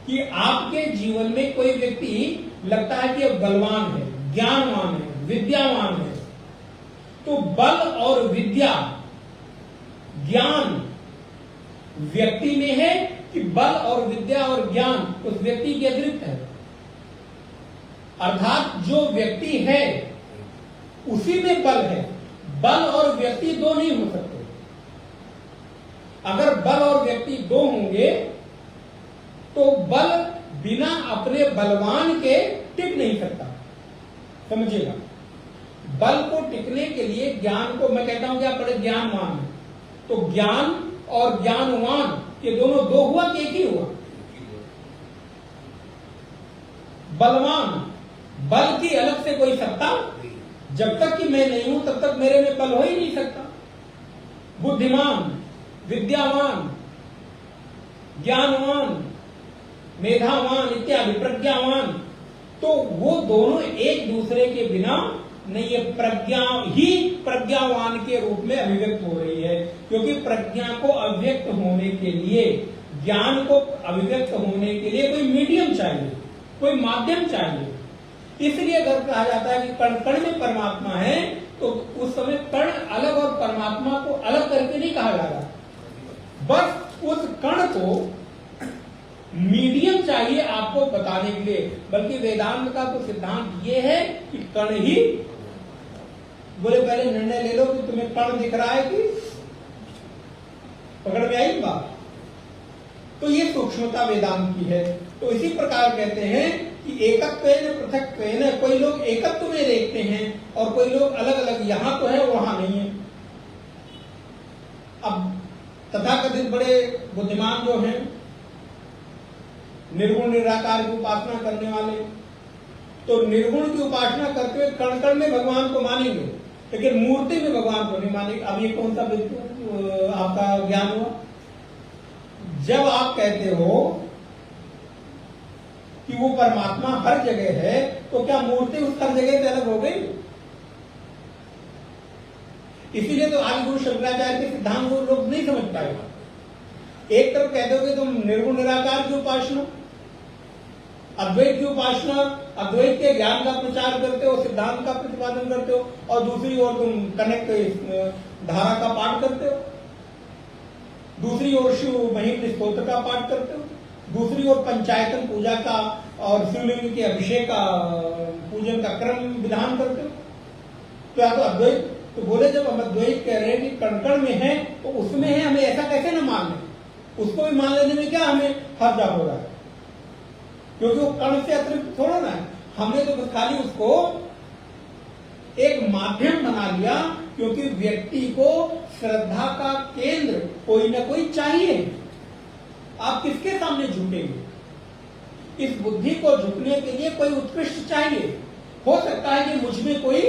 कि आपके जीवन में कोई व्यक्ति लगता है कि अब बलवान है, ज्ञानवान है, विद्यावान है, तो बल और विद्या, ज्ञान व्यक्ति में है कि बल और विद्या और ज्ञान उस व्यक्ति के अतिरिक्त है? अर्थात जो व्यक्ति है उसी में बल है, बल और व्यक्ति दो नहीं हो सकते। अगर बल और व्यक्ति दो होंगे तो बल बिना अपने बलवान के टिक नहीं सकता, समझिएगा। बल को टिकने के लिए ज्ञान को, मैं कहता हूं कि आप बड़े ज्ञानवान हैं, तो ज्ञान और ज्ञानवान ये दोनों दो हुआ कि एक ही हुआ? बलवान, बल की अलग से कोई सत्ता, जब तक कि मैं नहीं हूं तब तक मेरे में बल हो ही नहीं सकता। बुद्धिमान, विद्यावान, ज्ञानवान, मेधावान इत्यादि, प्रज्ञावान, तो वो दोनों एक दूसरे के बिना नहीं, ये प्रज्ञा ही प्रज्ञावान के रूप में अभिव्यक्त हो रही है। क्योंकि प्रज्ञा को अभिव्यक्त होने के लिए, ज्ञान को अभिव्यक्त होने के लिए कोई मीडियम चाहिए, कोई माध्यम चाहिए। इसलिए अगर कहा जाता है कि कण कण में परमात्मा है, तो उस समय कण अलग और परमात्मा को अलग करके नहीं कहा जा रहा, बस उस कण को मीडियम चाहिए आपको बताने के लिए। बल्कि वेदांत का तो सिद्धांत ये है कि कण ही, बोले पहले निर्णय ले लो कि तुम्हें कण दिख रहा है कि, पकड़ में आई बात? तो ये सूक्ष्मता वेदांत की है। तो इसी प्रकार कहते हैं कि एकत्वेन पृथक्त्वेन, कोई लोग एकत्व में देखते हैं और कोई लोग अलग अलग, यहां तो है वहां नहीं है। अब तथाकथित बड़े बुद्धिमान जो हैं निर्गुण निराकार की उपासना करने वाले तो निर्गुण की उपासना करते हुए कण कण में भगवान को मानेंगे, लेकिन मूर्ति में भगवान को नहीं मानेंगे। अब ये कौन सा आपका ज्ञान हुआ? जब आप कहते हो कि वो परमात्मा हर जगह है, तो क्या मूर्ति उस हर जगह से अलग हो गई? इसीलिए तो आदि गुरु शंकराचार्य के सिद्धांत को लोग नहीं समझ पाएगा। एक तरफ कहते हो कि तुम निर्गुण निराकार की उपासना, अद्वैत की उपासना, अद्वैत के ज्ञान का प्रचार करते हो, सिद्धांत का प्रतिपादन करते हो, और दूसरी ओर तुम कनेक्ट धारा का पाठ करते हो, दूसरी ओर शिव महीम स्तोत्र का पाठ करते हो, दूसरी ओर पंचायतन पूजा का और शिवलिंग के अभिषेक का पूजन का क्रम विधान करते हो। तो या तो अद्वैत, तो बोले जब हम अद्वैत कह रहे हैं कि कण कण में है, तो उसमें है, हमें ऐसा कैसे न मान लें? उसको भी मान लेने में क्या हमें हर्जा हो रहा है? क्योंकि वो कण से अतिरिक्त थोड़ा ना है। हमने तो खाली उसको एक माध्यम बना लिया, क्योंकि व्यक्ति को श्रद्धा का केंद्र कोई ना कोई चाहिए। आप किसके सामने झुकेंगे? इस बुद्धि को झुकने के लिए कोई उत्कृष्ट चाहिए। हो सकता है कि मुझ में कोई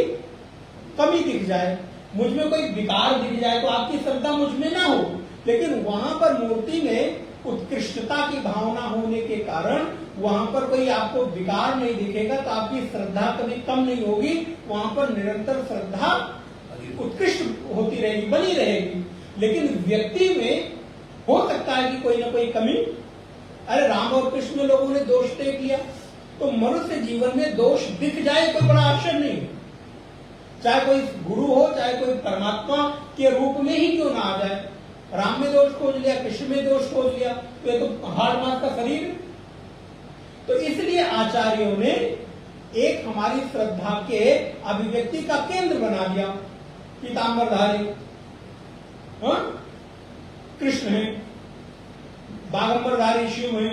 कमी दिख जाए, मुझ में कोई विकार दिख जाए, तो आपकी श्रद्धा मुझ में ना हो, लेकिन वहां पर मूर्ति में उत्कृष्टता की भावना होने के कारण वहां पर कोई आपको विकार नहीं दिखेगा, तो आपकी श्रद्धा कभी कम नहीं होगी। वहां पर निरंतर श्रद्धा उत्कृष्ट होती रहेगी, बनी रहेगी। लेकिन व्यक्ति में हो सकता है कि कोई ना कोई कमी। अरे राम और कृष्ण में लोगों ने दोष तय किया, तो मनुष्य जीवन में दोष दिख जाए कोई बड़ा आश्चर्य नहीं, चाहे कोई गुरु हो, चाहे कोई परमात्मा के रूप में ही क्यों ना आ जाए। राम में दोष खोज लिया, कृष्ण में दोष खोज लिया, तो ये तो हाड़ मास का शरीर है। तो इसलिए आचार्यों ने एक हमारी श्रद्धा के अभिव्यक्ति का केंद्र बना दिया। पीतांबरधारी कृष्ण है, बागंबरधारी शिव है,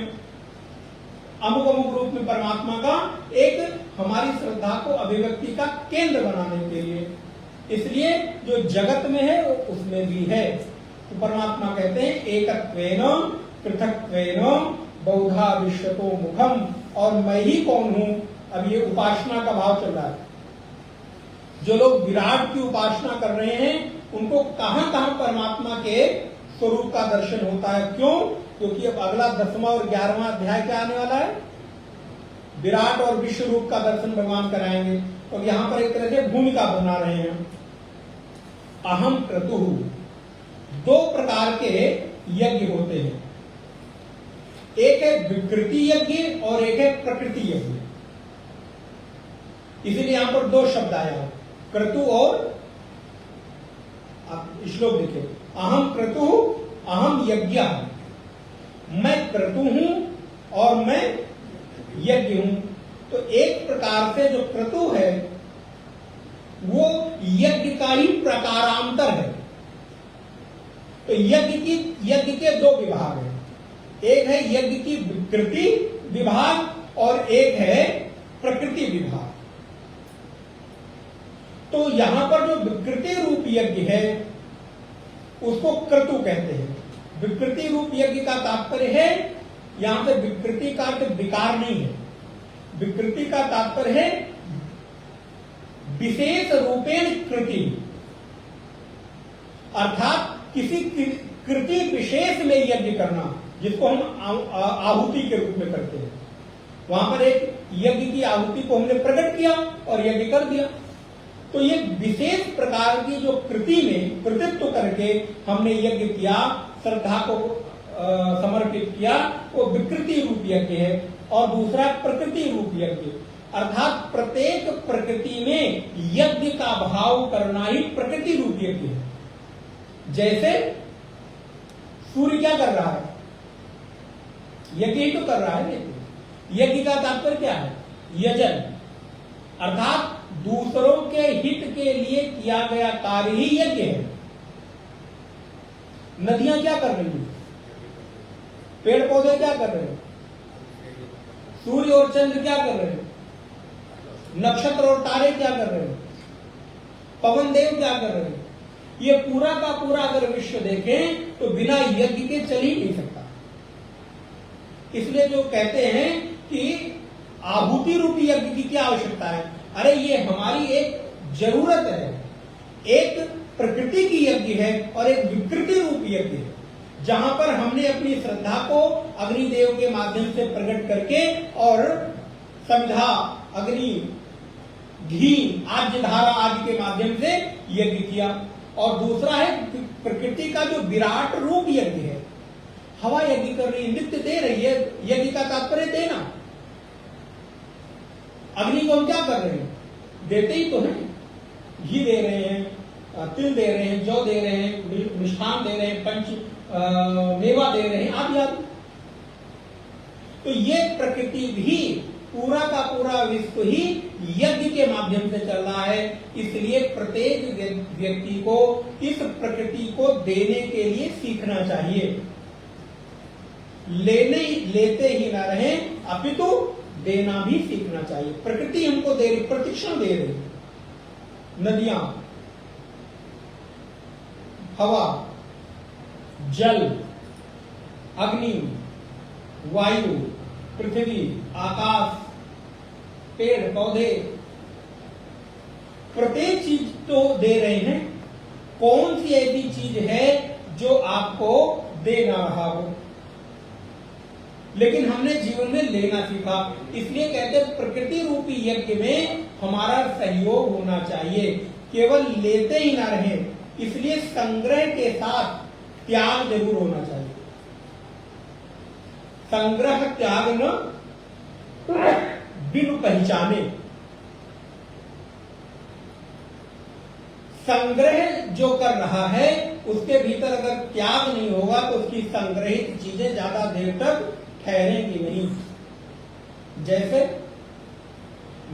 अमुक अमुक रूप में परमात्मा का एक हमारी श्रद्धा को अभिव्यक्ति का केंद्र बनाने के लिए। इसलिए जो जगत में है वो उसमें भी है। तो परमात्मा कहते हैं एकत्वेन पृथक्त्वेन बहुधा विश्वतो मुखम, और मैं ही कौन हूं। अब ये उपासना का भाव चल रहा है। जो लोग विराट की उपासना कर रहे हैं उनको कहां कहां परमात्मा के स्वरूप का दर्शन होता है। क्यों? क्योंकि अब अगला 10वां और 11वां अध्याय क्या आने वाला है? विराट और विश्व रूप का दर्शन भगवान कराएंगे। और यहां पर एक तरह से भूमिका बना रहे हैं। अहम क्रतु, दो प्रकार के यज्ञ होते हैं, एक है विकृति यज्ञ और एक है प्रकृति यज्ञ। इसीलिए यहां पर दो शब्द आया, क्रतु और, आप श्लोक देखिए, अहम क्रतु अहम यज्ञ, मैं क्रतु हूं और मैं यज्ञ हूं। तो एक प्रकार से जो क्रतु है वो यज्ञ का ही प्रकारांतर है। तो यज्ञ के दो विभाग हैं, एक है यज्ञ की विकृति विभाग और एक है प्रकृति विभाग। तो यहां पर जो विकृति रूप यज्ञ है उसको क्रतु कहते हैं। विकृति रूप यज्ञ का तात्पर्य है, यहां पे विकृति का अर्थ विकार नहीं है, विकृति का तात्पर्य है विशेष रूपेण कृति, अर्थात किसी कृति विशेष में यज्ञ करना, जिसको हम आहुति के रूप में करते हैं। वहां पर एक यज्ञ की आहुति को हमने प्रकट किया और यज्ञ कर दिया। तो ये विशेष प्रकार की जो कृति में कृतित्व करके हमने यज्ञ किया, श्रद्धा को समर्पित किया, वो विकृति रूप यज्ञ है। और दूसरा प्रकृति रूप यज्ञ, अर्थात प्रत्येक प्रकृति में यज्ञ का भाव करना ही प्रकृति रूप यज्ञ है। जैसे सूर्य क्या कर रहा है? यज्ञ ही तो कर रहा है। यज्ञ का तात्पर्य क्या है? यजन, अर्थात दूसरों के हित के लिए किया गया कार्य ही यज्ञ है। नदियां क्या कर रही हैं? पेड़ पौधे क्या कर रहे हैं? सूर्य और चंद्र क्या कर रहे हैं? नक्षत्र और तारे क्या कर रहे हैं? पवन देव क्या कर रहे हैं? ये पूरा का पूरा अगर विश्व देखें तो बिना यज्ञ के चल ही नहीं सकता। इसलिए जो कहते हैं कि आहुति रूपी यज्ञ की क्या आवश्यकता है, अरे ये हमारी एक जरूरत है, एक प्रकृति की यज्ञ है और एक विकृति रूपी यज्ञ है, जहां पर हमने अपनी श्रद्धा को अग्निदेव के माध्यम से प्रकट करके और संध्या, अग्नि, घी, आज्य धारा आदि के माध्यम से यज्ञ किया। और दूसरा है प्रकृति का जो विराट रूप यज्ञ है, हवा यज्ञ कर रही है, नित्य दे रही है, यज्ञ का तात्पर्य देना। अग्नि को हम क्या कर रहे हैं, देते ही तो हैं, घी दे रहे हैं, तिल दे रहे हैं, जौ दे रहे हैं, मिष्ठान दे रहे हैं, पंच मेवा दे रहे हैं, आदि आदि। तो ये प्रकृति भी पूरा का पूरा विश्व ही यज्ञ के माध्यम से चल रहा है। इसलिए प्रत्येक व्यक्ति को इस प्रकृति को देने के लिए सीखना चाहिए, लेते ही ना रहे, अपितु देना भी सीखना चाहिए। प्रकृति हमको दे रही, प्रतिक्षण दे रही, नदियां, हवा, जल, अग्नि, वायु, पृथ्वी, आकाश, पेड़ पौधे, प्रत्येक चीज तो दे रहे हैं। कौन सी ऐसी चीज है जो आपको दे ना रहा हो? लेकिन हमने जीवन में लेना सीखा। इसलिए कहते हैं प्रकृति रूपी यज्ञ में हमारा सहयोग होना चाहिए, केवल लेते ही ना रहे। इसलिए संग्रह के साथ त्याग जरूर होना चाहिए। संग्रह त्याग न बिनु पहचाने। संग्रह जो कर रहा है उसके भीतर अगर त्याग नहीं होगा तो उसकी संग्रहित चीजें ज्यादा देर तक ठहरेंगी नहीं। जैसे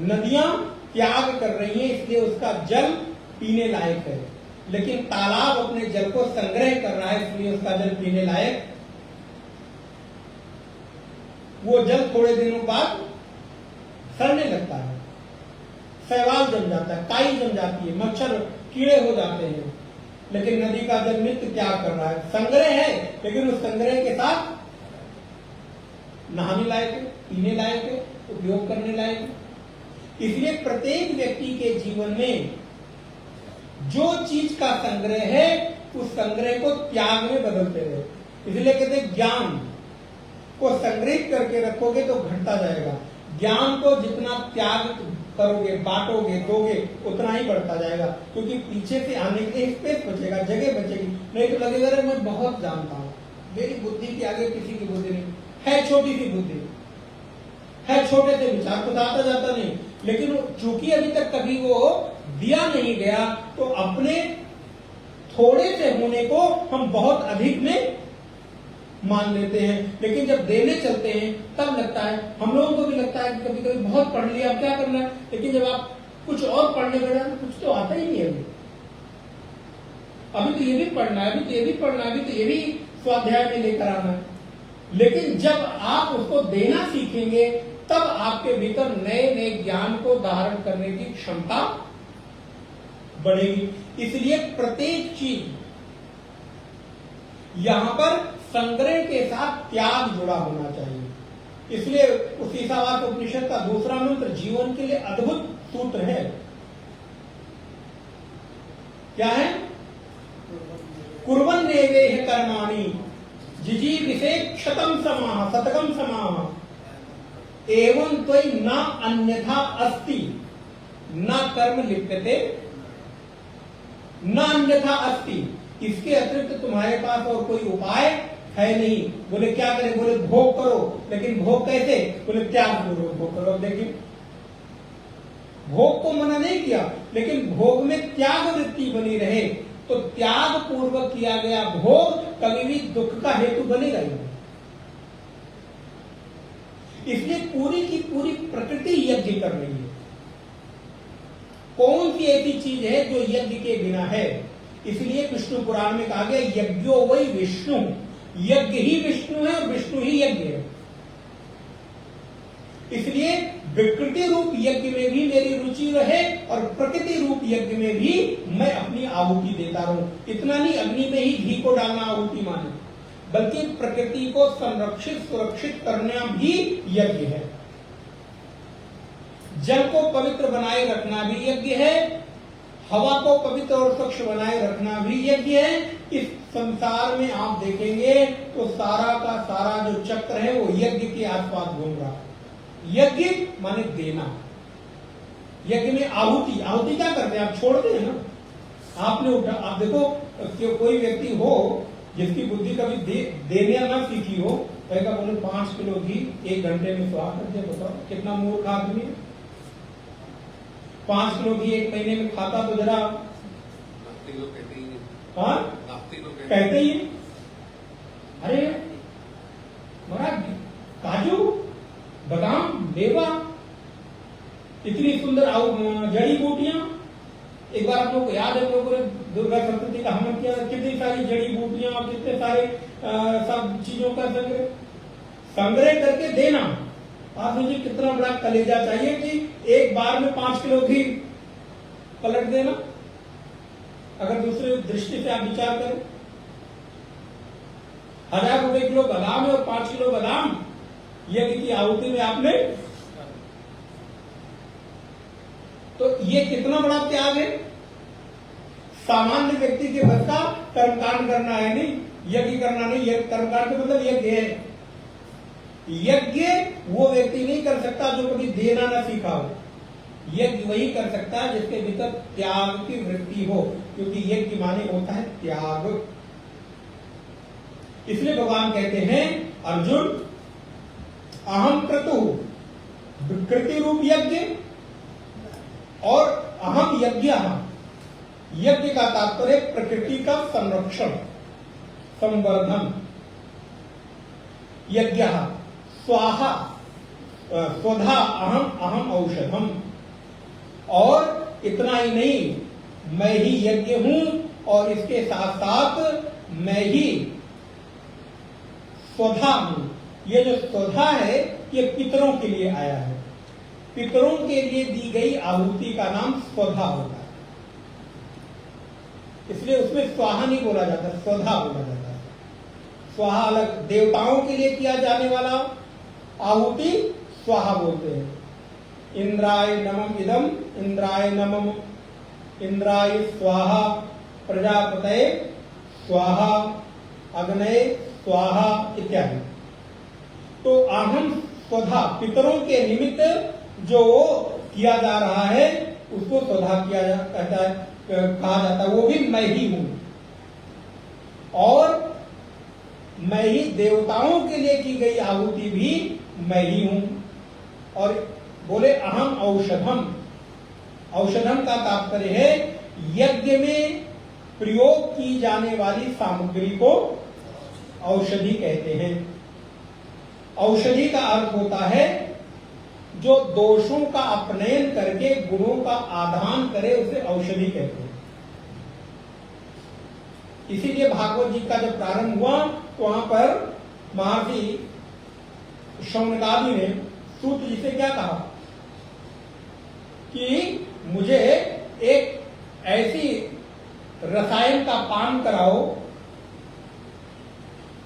नदियां त्याग कर रही हैं इसलिए उसका जल पीने लायक है, लेकिन तालाब अपने जल को संग्रह कर रहा है इसलिए उसका जल पीने लायक, वो जल थोड़े दिनों बाद सड़ने लगता है, शैवाल जम जाता है, काई जम जाती है, मच्छर कीड़े हो जाते हैं। लेकिन नदी का जल नित्य त्याग कर रहा है, संग्रह है लेकिन उस संग्रह के साथ नहाने लायक है, पीने लायक है, उपयोग करने लायक है। इसलिए प्रत्येक व्यक्ति के जीवन में जो चीज का संग्रह है उस संग्रह को त्याग में बदलते रहे। इसलिए कहते हैं ज्ञान को संग्रहित करके रखोगे तो घटता जाएगा, ज्ञान को जितना त्याग करोगे, बांटोगे, दोगे, उतना ही बढ़ता जाएगा, क्योंकि पीछे से आने के लिए स्पेस बचेगा, जगह बचेगी। नहीं तो लगेगा अरे मैं बहुत जानता हूं, मेरी बुद्धि के आगे किसी की बुद्धि नहीं है, छोटी सी बुद्धि है, छोटे से विचार कुछ आता जाता नहीं। लेकिन चूंकि अभी तक कभी वो दिया नहीं गया तो अपने थोड़े से होने को हम बहुत अधिक में मान लेते हैं। लेकिन जब देने चलते हैं तब लगता है, हम लोगों को भी लगता है कि कभी कभी बहुत पढ़ लिया अब क्या करना है, लेकिन जब आप कुछ और पढ़ने बैठे तो कुछ तो आता ही नहीं है। अभी तो ये भी पढ़ना है, अभी तो ये भी पढ़ना है, अभी तो ये भी स्वाध्याय में लेकर आना है। लेकिन जब आप उसको देना सीखेंगे तब आपके भीतर नए नए ज्ञान को धारण करने की क्षमता बढ़ेगी। इसलिए प्रत्येक चीज यहां पर संग्रह के साथ त्याग जुड़ा होना चाहिए। इसलिए उस ईसावास उपनिषद का दूसरा मंत्र जीवन के लिए अद्भुत सूत्र है। क्या है? कुर्वन् नैवेह कर्माणि जिजीविषे क्षतम समाह शतकम समाह एवं त्वयि न अन्यथा अस्ति न कर्म लिप्यते न अन्यथा अस्ति। इसके अतिरिक्त तुम्हारे पास और कोई उपाय है नहीं। बोले क्या करें? बोले भोग करो, लेकिन भोग कैसे? बोले त्याग पूर्वक भोग करो। अब देखिए, भोग को मना नहीं किया, लेकिन भोग में त्याग वृत्ति बनी रहे तो त्याग पूर्वक किया गया भोग कभी भी दुख का हेतु बनेगा नहीं। इसलिए पूरी की पूरी प्रकृति यज्ञ कर रही है। कौन सी ऐसी चीज है जो यज्ञ के बिना है? इसलिए विष्णु पुराण में कहा गया यज्ञो वै विष्णु, यज्ञ ही विष्णु है और विष्णु ही यज्ञ है। इसलिए विकृति रूप यज्ञ में भी मेरी रुचि रहे और प्रकृति रूप यज्ञ में भी मैं अपनी आहुति देता रहूं। इतना नहीं, अग्नि में ही घी को डालना आहुति माने, बल्कि प्रकृति को संरक्षित सुरक्षित करना भी यज्ञ है। जल को पवित्र बनाए रखना भी यज्ञ है, हवा को पवित्र और स्वच्छ बनाए रखना भी यज्ञ है। इस संसार में आप देखेंगे तो सारा का सारा जो चक्र है वो यज्ञ के आसपास घूम रहा है। यज्ञ माने देना। यज्ञ में आहुति, आहुति क्या करते हैं? आप छोड़ते हैं ना, आपने उठा। आप देखो कि कोई व्यक्ति हो जिसकी बुद्धि कभी देने ना सीखी हो, कहेगा बोले 5 किलो घी 1 घंटे में सुहा कर दे। बताओ कितना मूर्ख आदमी है। 5 किलो घी 1 महीने में खाता तो जरा कहते ही। अरे महाराज, काजू बादाम मेवा इतनी सुंदर जड़ी बूटियां। एक बार आप लोग को याद है, हम लोगों ने दुर्गा सप्तती का हवन किया, कितनी सारी जड़ी बूटियां और कितने सारे सब चीजों का संग्रह करके देना। आप मुझे कितना बड़ा कलेजा चाहिए कि एक बार में 5 किलो घी पलट देना। अगर दूसरे दृष्टि से आप विचार करें, 1000 रुपए किलो बादाम है और 5 किलो बादाम यज्ञ की आहुति में आपने, तो ये कितना बड़ा त्याग है। सामान्य व्यक्ति के बस का कर्मकांड करना है नहीं, यज्ञ करना नहीं। कर्मकांड का मतलब यज्ञ है। यज्ञ वो व्यक्ति नहीं कर सकता जो कभी देना ना सीखा हो। यज्ञ वही कर सकता है जिसके भीतर त्याग की वृत्ति हो, क्योंकि यज्ञ माने होता है त्याग। इसलिए भगवान कहते हैं, अर्जुन अहम क्रतु विकृति रूप यज्ञ और अहम यज्ञ। यज्ञ का तात्पर्य प्रकृति का संरक्षण, संवर्धन। यज्ञ स्वाहा स्वधा अहम अहम औषधम। और इतना ही नहीं, मैं ही यज्ञ हूं और इसके साथ साथ मैं ही स्वधा हूं। ये जो स्वधा है ये पितरों के लिए आया है। पितरों के लिए दी गई आहुति का नाम स्वधा होता है, इसलिए उसमें स्वाहा नहीं बोला जाता, स्वधा बोला जाता है। स्वाहा अलग, देवताओं के लिए किया जाने वाला आहुति स्वाहा बोलते हैं। इंद्राय नमम इदम, इंद्राय नमम, इंद्राय स्वाहा, प्रजापतये स्वाहा, अग्नये स्वाहा इत्यादि। तो अहम स्वधा पितरों के निमित्त जो किया जा रहा है उसको स्वधा किया कहता है, कहा जाता है। वो भी मैं ही हूं और मैं ही देवताओं के लिए की गई आहुति भी मैं ही हूं। और बोले अहम औषधम। औषधम का तात्पर्य है यज्ञ में प्रयोग की जाने वाली सामग्री को औषधि कहते हैं। औषधि का अर्थ होता है जो दोषों का अपनयन करके गुणों का आधान करे, उसे औषधि कहते हैं। इसीलिए भागवत जी का जब प्रारंभ हुआ तो वहां पर महर्षि शौनकादि ने सूत जी से क्या कहा कि मुझे एक ऐसी रसायन का पान कराओ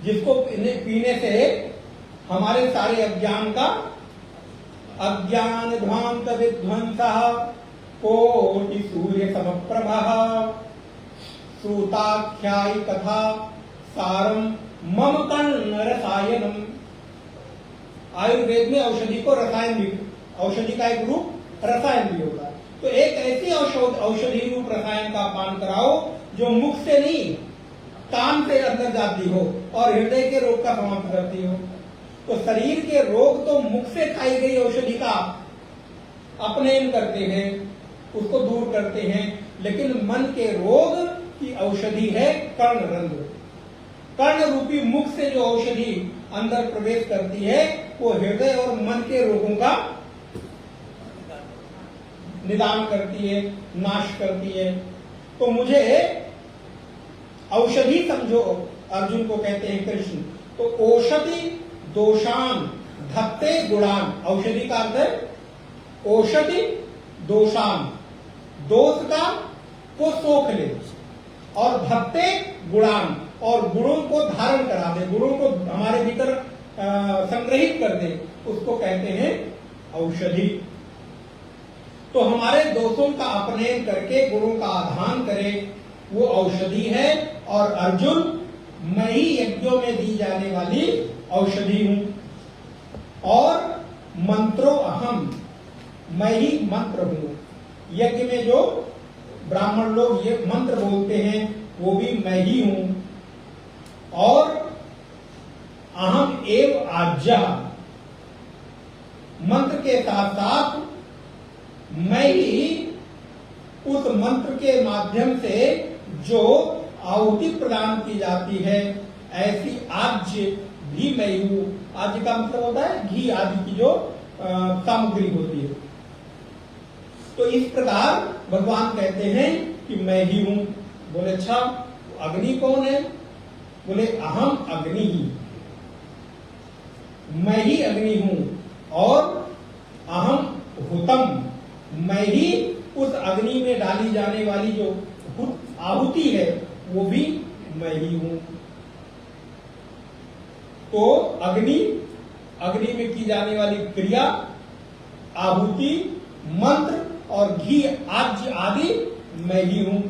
जिसको पीने से हमारे सारे अज्ञान का अज्ञान ध्वांत विध्वंसः कोटि सूर्य समप्रभा सूताख्यायी कथा सारम मम कर्ण रसायनम। आयुर्वेद में औषधि को रसायन भी, औषधि का एक रूप रसायन भी होता है। तो एक ऐसी औषधि रूप रसायन का पान कराओ जो मुख से नहीं कान से अंदर जाती हो और हृदय के रोग का समाप्त करती हो। तो शरीर के रोग तो मुख से खाई गई औषधि का अपनयन करते हैं, उसको दूर करते हैं, लेकिन मन के रोग की औषधि है कर्ण रंध्र। कर्ण रूपी मुख से जो औषधि अंदर प्रवेश करती है वो हृदय और मन के रोगों का निदान करती है, नाश करती है। तो मुझे औषधि समझो, अर्जुन को कहते हैं कृष्ण। तो औषधि दोषान धत्ते गुणान, औषधि का अर्थ है औषधि दोषान, दोष का को सोख ले, और धत्ते गुणान, और गुणों को धारण करा दे, गुणों को हमारे भीतर संग्रहित कर दे, उसको कहते हैं औषधि। तो हमारे दोषों का अपनयन करके गुणों का आधान करे, वो औषधि है। और अर्जुन, मैं ही यज्ञों में दी जाने वाली औषधि हूं। और मंत्रो अहम, मैं ही मंत्र हूं। यज्ञ में जो ब्राह्मण लोग ये मंत्र बोलते हैं वो भी मैं ही हूं। और अहम एव आज्ञा, मंत्र के साथ साथ मैं ही उस मंत्र के माध्यम से जो आहुति प्रदान की जाती है, ऐसी आज्य भी मैं हूं। आज्य का मतलब होता है घी आदि की जो सामग्री होती है। तो इस प्रकार भगवान कहते हैं कि मैं ही हूं। बोले अच्छा, अग्नि कौन है? बोले अहम अग्नि ही, मैं ही अग्नि हूं। और अहम हुतम, मैं ही उस अग्नि में डाली जाने वाली जो आहुति है वो भी मैं ही हूं। तो अग्नि, अग्नि में की जाने वाली क्रिया, आहुति, मंत्र और घी आज्य आदि मैं ही हूं।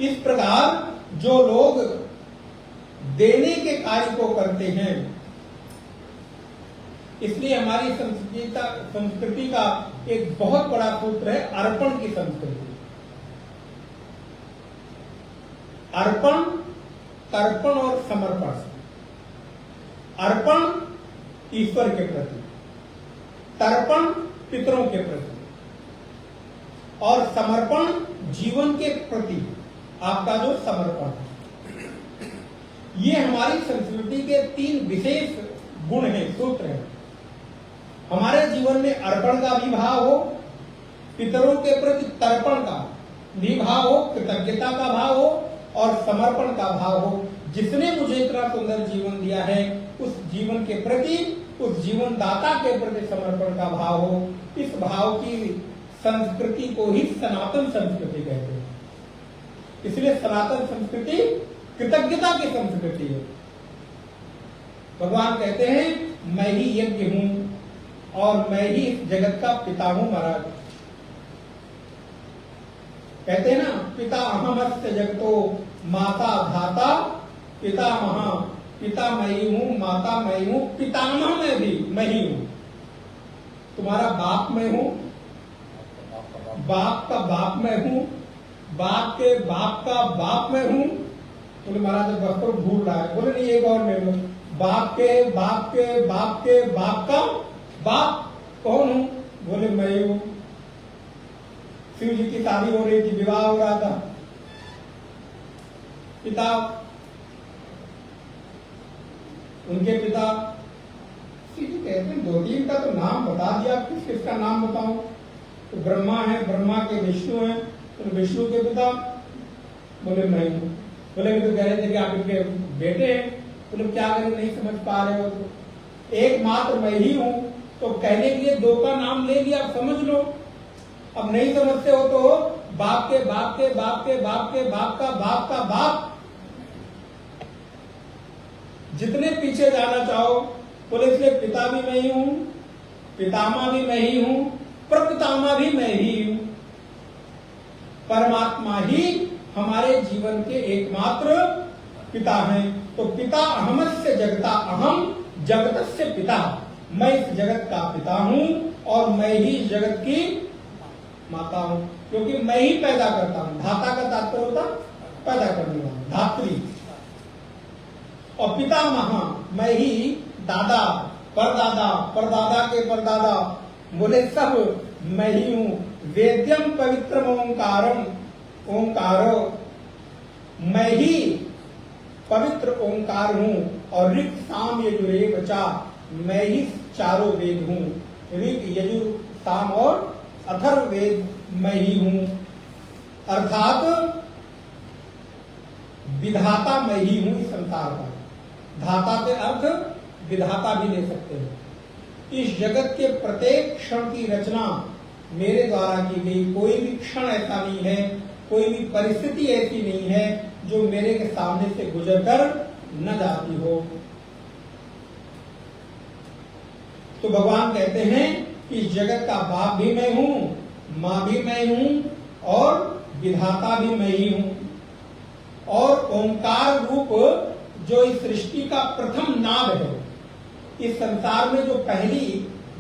इस प्रकार जो लोग देने के कार्य को करते हैं, इसलिए हमारी संस्कृति का एक बहुत बड़ा सूत्र है अर्पण की संस्कृति। अर्पण, तर्पण और समर्पण। अर्पण ईश्वर के प्रति, तर्पण पितरों के प्रति, और समर्पण जीवन के प्रति आपका जो समर्पण है। ये हमारी संस्कृति के 3 विशेष गुण हैं, सूत्र हैं। हमारे जीवन में अर्पण का भी भाव हो, पितरों के प्रति तर्पण का भी भाव हो, कृतज्ञता का भाव हो और समर्पण का भाव हो। जिसने मुझे इतना सुंदर जीवन दिया है उस जीवन के प्रति, उस जीवन दाता के प्रति समर्पण का भाव हो। इस भाव की संस्कृति को ही सनातन संस्कृति कहते हैं। इसलिए सनातन संस्कृति कृतज्ञता की संस्कृति है। भगवान कहते हैं मैं ही यज्ञ हूं और मैं ही इस जगत का पिता हूं। महाराज कहते हैं ना, पिता अहमस्य जगतो माता धाता पितामह, पिता मैं ही हूं, माता मैं हूं, पितामह मैं भी मैं ही हूं। तुम्हारा बाप मैं हूं, बाप का बाप मैं हूं, बाप के बाप का बाप मैं हूं। बोले महाराज बस भूल रहा है। बोले नहीं, एक और ले लो, बाप के बाप के बाप के बाप का बाप कौन हूं? बोले मैं ही हूं। शिव जी की शादी हो रही थी, विवाह हो रहा था, पिता, उनके पिता शिव जी कहते हैं 2-3 का तो नाम बता दिया, किस किसका नाम बताऊं? तो ब्रह्मा है, ब्रह्मा के विष्णु है, तो विष्णु के पिता बोले मैं हूं। बोले तो कह रहे थे कि आप इनके बेटे हैं। बोले क्या करें, नहीं समझ पा रहे हो तो एकमात्र मैं ही हूं। तो कहने के लिए 2 का नाम ले लिया, आप समझ लो। अब नहीं समझते हो तो बाप के बाप के बाप के बाप के बाप का बाप का बाप, जितने पीछे जाना चाहो। बोले इसलिए पिता भी मैं ही हूं, पितामह भी मैं ही हूं, प्रपितामह भी मैं ही हूं। परमात्मा ही हमारे जीवन के एकमात्र पिता हैं। तो पिता अहमस्य जगता, अहम जगतस्य पिता, मैं इस जगत का पिता हूं और मैं ही इस जगत की माता हूं, क्योंकि मैं ही पैदा करता हूं। धाता का तात्पर्य होता पैदा करने वाला, धात्री। और पितामह, मैं ही दादा, परदादा, परदादा के परदादा, बोले सब मैं ही हूं। वेद्यम पवित्रम ओंकारम, ओंकारो, मैं ही पवित्र ओंकार हूं। और ऋग साम यजुरेव चा, मैं ही चारों वेद हूं। ऋग, यजुर, साम और अथर्ववेद मैं ही हूं। अर्थात विधाता मैं ही हूं इस संसार का। धाता के अर्थ विधाता भी ले सकते हैं। इस जगत के प्रत्येक क्षण की रचना मेरे द्वारा की गई। कोई भी क्षण ऐसा नहीं है कोई भी परिस्थिति ऐसी नहीं है जो मेरे के सामने से गुजरकर न जाती हो। तो भगवान कहते हैं कि इस जगत का बाप भी मैं हूं, मां भी मैं हूं और विधाता भी मैं ही हूं। और ओंकार रूप जो इस सृष्टि का प्रथम नाद है, इस संसार में जो पहली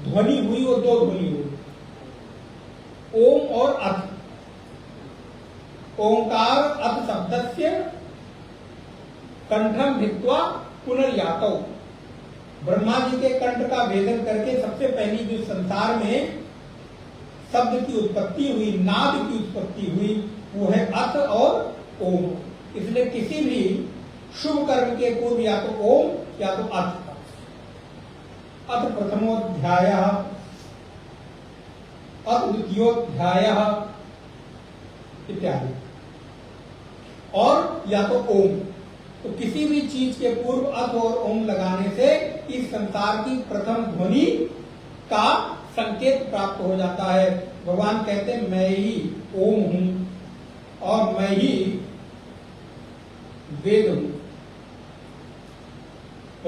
ध्वनि हुई वो दो ध्वनि हुई, ओम और अथ। ओंकार अथ शब्दस्य कंठम भित्वा पुनर्यातौ। ब्रह्मा जी के कंठ का भेदन करके सबसे पहली जो संसार में शब्द की उत्पत्ति हुई, नाद की उत्पत्ति हुई, वो है अथ और ओम। इसलिए किसी भी शुभ कर्म के पूर्व या तो ओम या तो अथ। अथ प्रथमोध्यायः, अथ द्वितीयोध्यायः इत्यादि, और या तो ओम। तो किसी भी चीज के पूर्व अथ और ओम लगाने से इस संसार की प्रथम ध्वनि का संकेत प्राप्त हो जाता है। भगवान कहते हैं मैं ही ओम हूं और मैं ही वेद हूं,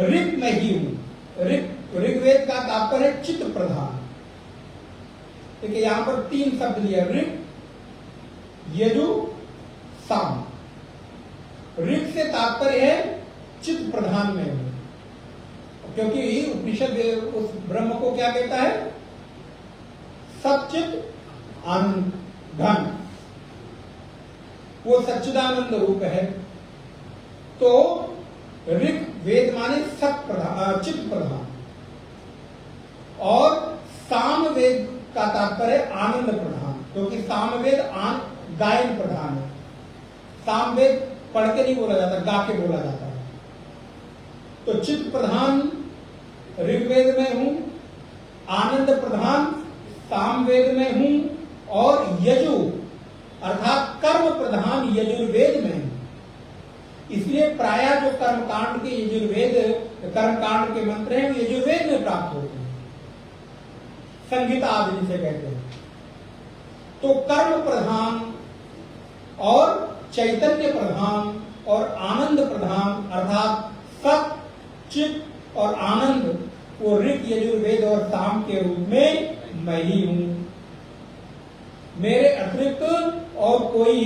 ऋग मैं ही हूं। ऋग्वेद का तात्पर्य चित्त प्रधान। देखिए यहां पर तीन शब्द लिया, ऋग, यजु, साम। ऋग से तात्पर्य है चित्त प्रधान में हूं, क्योंकि उपनिषद उस ब्रह्म को क्या कहता है? सच्चित आनंद घन, वो सच्चिदानंद रूप है। तो ऋग वेद माने सत प्रधान, चित्त प्रधान, और साम वेद का तात्पर्य आनंद प्रधान, क्योंकि सामवेद गायन प्रधान है। सामवेद पढ़ के नहीं बोला जाता, गा के बोला जाता है। तो चित्त प्रधान ऋग्वेद में हूं, आनंद प्रधान सामवेद में हूं, और यजु अर्थात कर्म प्रधान यजुर्वेद में हूं। इसलिए प्रायः जो कर्मकांड के यजुर्वेद कर्मकांड के मंत्र हैं वो यजुर्वेद में प्राप्त होते हैं, संगीता आदि जिसे कहते हैं। तो कर्म प्रधान और चैतन्य प्रधान और आनंद प्रधान अर्थात सत, चित्त और आनंद, वो ऋग, यजुर्वेद और साम के रूप में मैं ही हूं। मेरे अतिरिक्त और कोई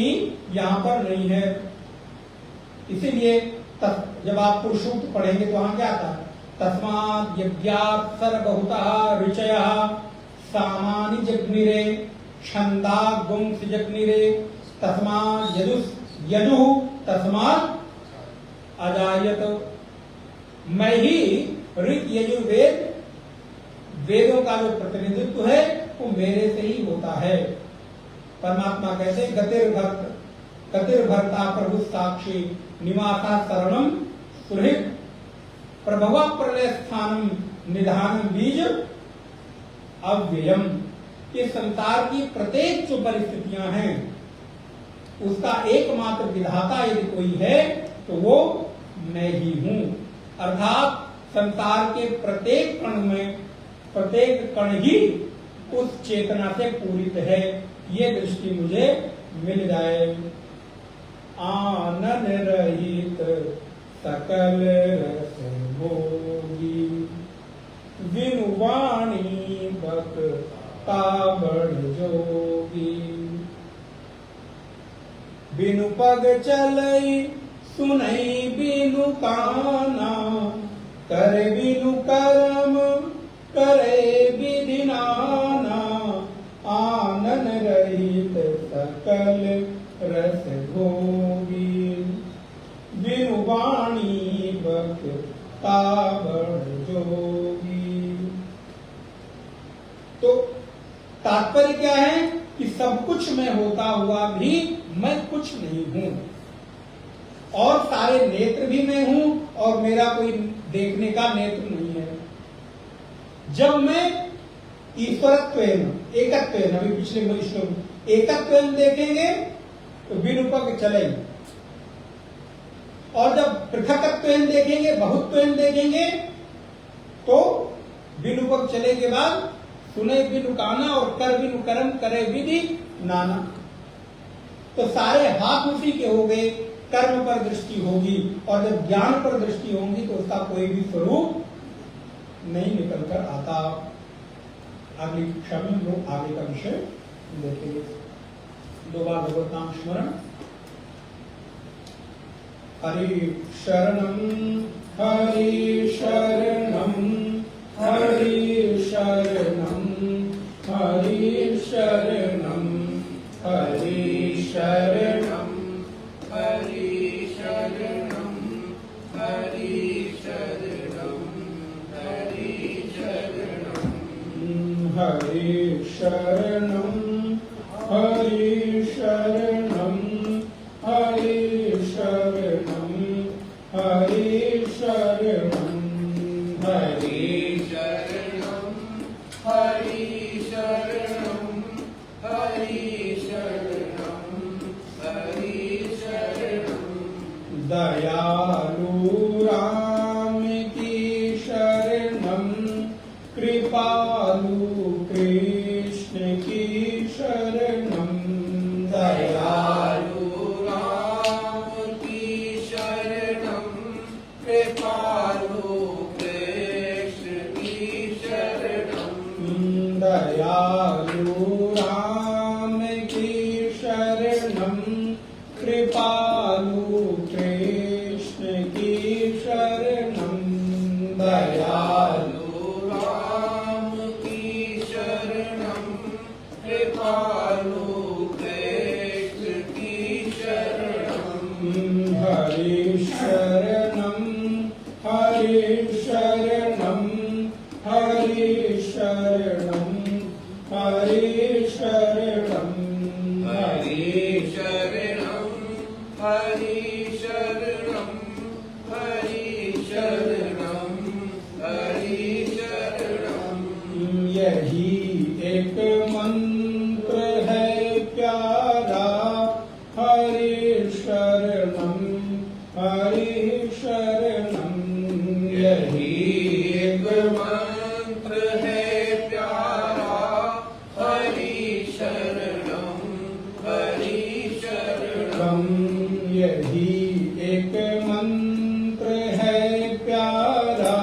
यहां पर नहीं है। इसीलिए जब आप पुरुषूक्त पढ़ेंगे तो वहां क्या आता है? तस्मात् यज्ञात् सर्वभूतः ऋचयः सामानि जग्निरे छंदा गुंस जग्निरे तस्मात् यदु तस्मात् अजायत। मैं ही ऋग, यजुर्वेद, वेदों का जो प्रतिनिधित्व है वो मेरे से ही होता है। परमात्मा कहते हैं गतिर्भर्ता प्रभु साक्षी निवासा शरणम सुहृद प्रभवा प्रलय स्थानम निधानम बीज अव्ययम। इस संसार की प्रत्येक जो परिस्थितियां हैं उसका एकमात्र विधाता यदि कोई है तो वो मैं ही हूं। अर्थात संसार के प्रत्येक कण में प्रत्येक कण ही उस चेतना से पूरित है। ये दृष्टि मुझे मिल जाए। आनंद रहित सकल रस भोगी बिनु वाणी बक्ता बड़ जोगी। बिनु पग चलई सुनई बिनु काना करे बिनु कर्म करे विधि नाना। आनंद रहित सकल रस भोगी बिनु वाणी बक्ता बड़ जोगी। तो तात्पर्य क्या है कि सब कुछ मैं होता हुआ भी मैं कुछ नहीं हूं, और सारे नेत्र भी मैं हूं और मेरा कोई देखने का नेत्र नहीं है। जब मैं ईश्वरत्वेन एकत्वेन, अभी पिछले श्लोक एकत्वेन देखेंगे तो बिनुपग चलेंगे, और जब पृथकत्वेन देखेंगे, बहुत्वेन देखेंगे तो बिनुपग चले के बाद सुने बिनु काना और कर बिनु कर्म करे विधि नाना। तो सारे हाथ उसी के हो गए, कर्म पर दृष्टि होगी, और जब ज्ञान पर दृष्टि होगी तो उसका कोई भी स्वरूप नहीं निकल कर आता। अगली कक्षा में हम लोग आगे का विषय देखेंगे। 2 बार भगवत नाम स्मरण। हरि शरणम हरि शरणम हरि शरणम हरि शरणम हरि शरणम हरि शरणम हरि शरणम हरि शरणम हरि शरणम हरि शरणम हरि शरणम हरि शरणम हरि शरणम हरि शरणम हरि शरणम हरि शरणम दयालु राम की शरणम कृपालु कृष्ण की शरणम दयालु राम की शरणम कृपालु कृष्ण की शरणम दयालु राम की शरणम कृपालु कृष्ण की शरणम दयालु राम की शरणम कृपालु कृष्ण की शरणम हरि शरणम हरि शरणम हरि शरणम हरि शरणम हरि शरणम हरि शरणम हरि शरणम हरि शरणम यही एक मंत्र है प्यारा हरि शरणम हरि शरणम यही एक मंत्र है प्यारा हरि शरणम हरि शरणम यही एक मंत्र है प्यारा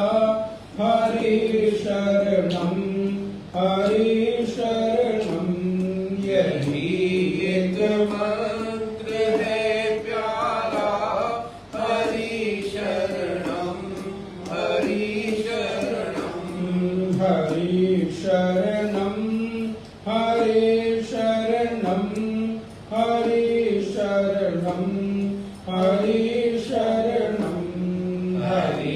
हरि शरणम हरि शरणम यही एक मंत्र है प्यारा हरि शरणम हरि शरणम हरि शरणम हरि शरणम हरि शरणम हरि शरणम हरि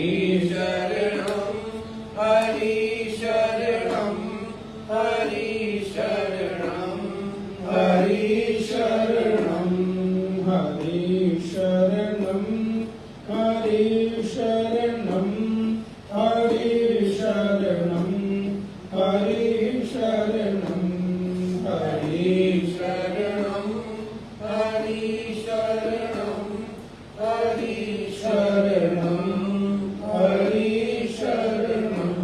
शरणम हरि शरणम हरि शरणम हरि शरणम हरि शरणम हरि शरणम हरि शरणम हरि शरणम हरि शरणम हरि शरणम हरि शरणम हरि शरणम।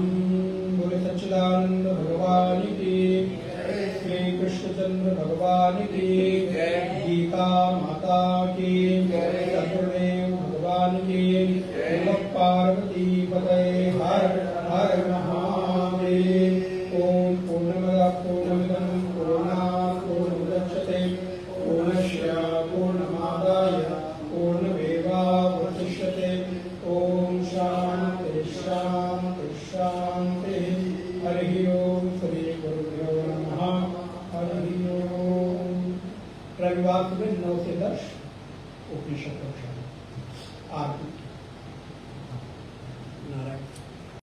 बोले सच्चिदानंद भगवान की श्री कृष्णचंद्र भगवान की गीता माता की सद्गुरुदेव भगवान की पार्वती पतये हर हर महादेव। ओम पूर्णमद पूर्णमिदं पूर्णात् पूर्णमुदच्यते पूर्णस्य पूर्णमादाय पूर्णमेवावशिष्यते। ओम शांति शांति शांति। हरि ओम श्री गुरुभ्यो नमः। हरि ओम। रविवार सुबह 9 से 10 उपनिषद कक्षा आरती।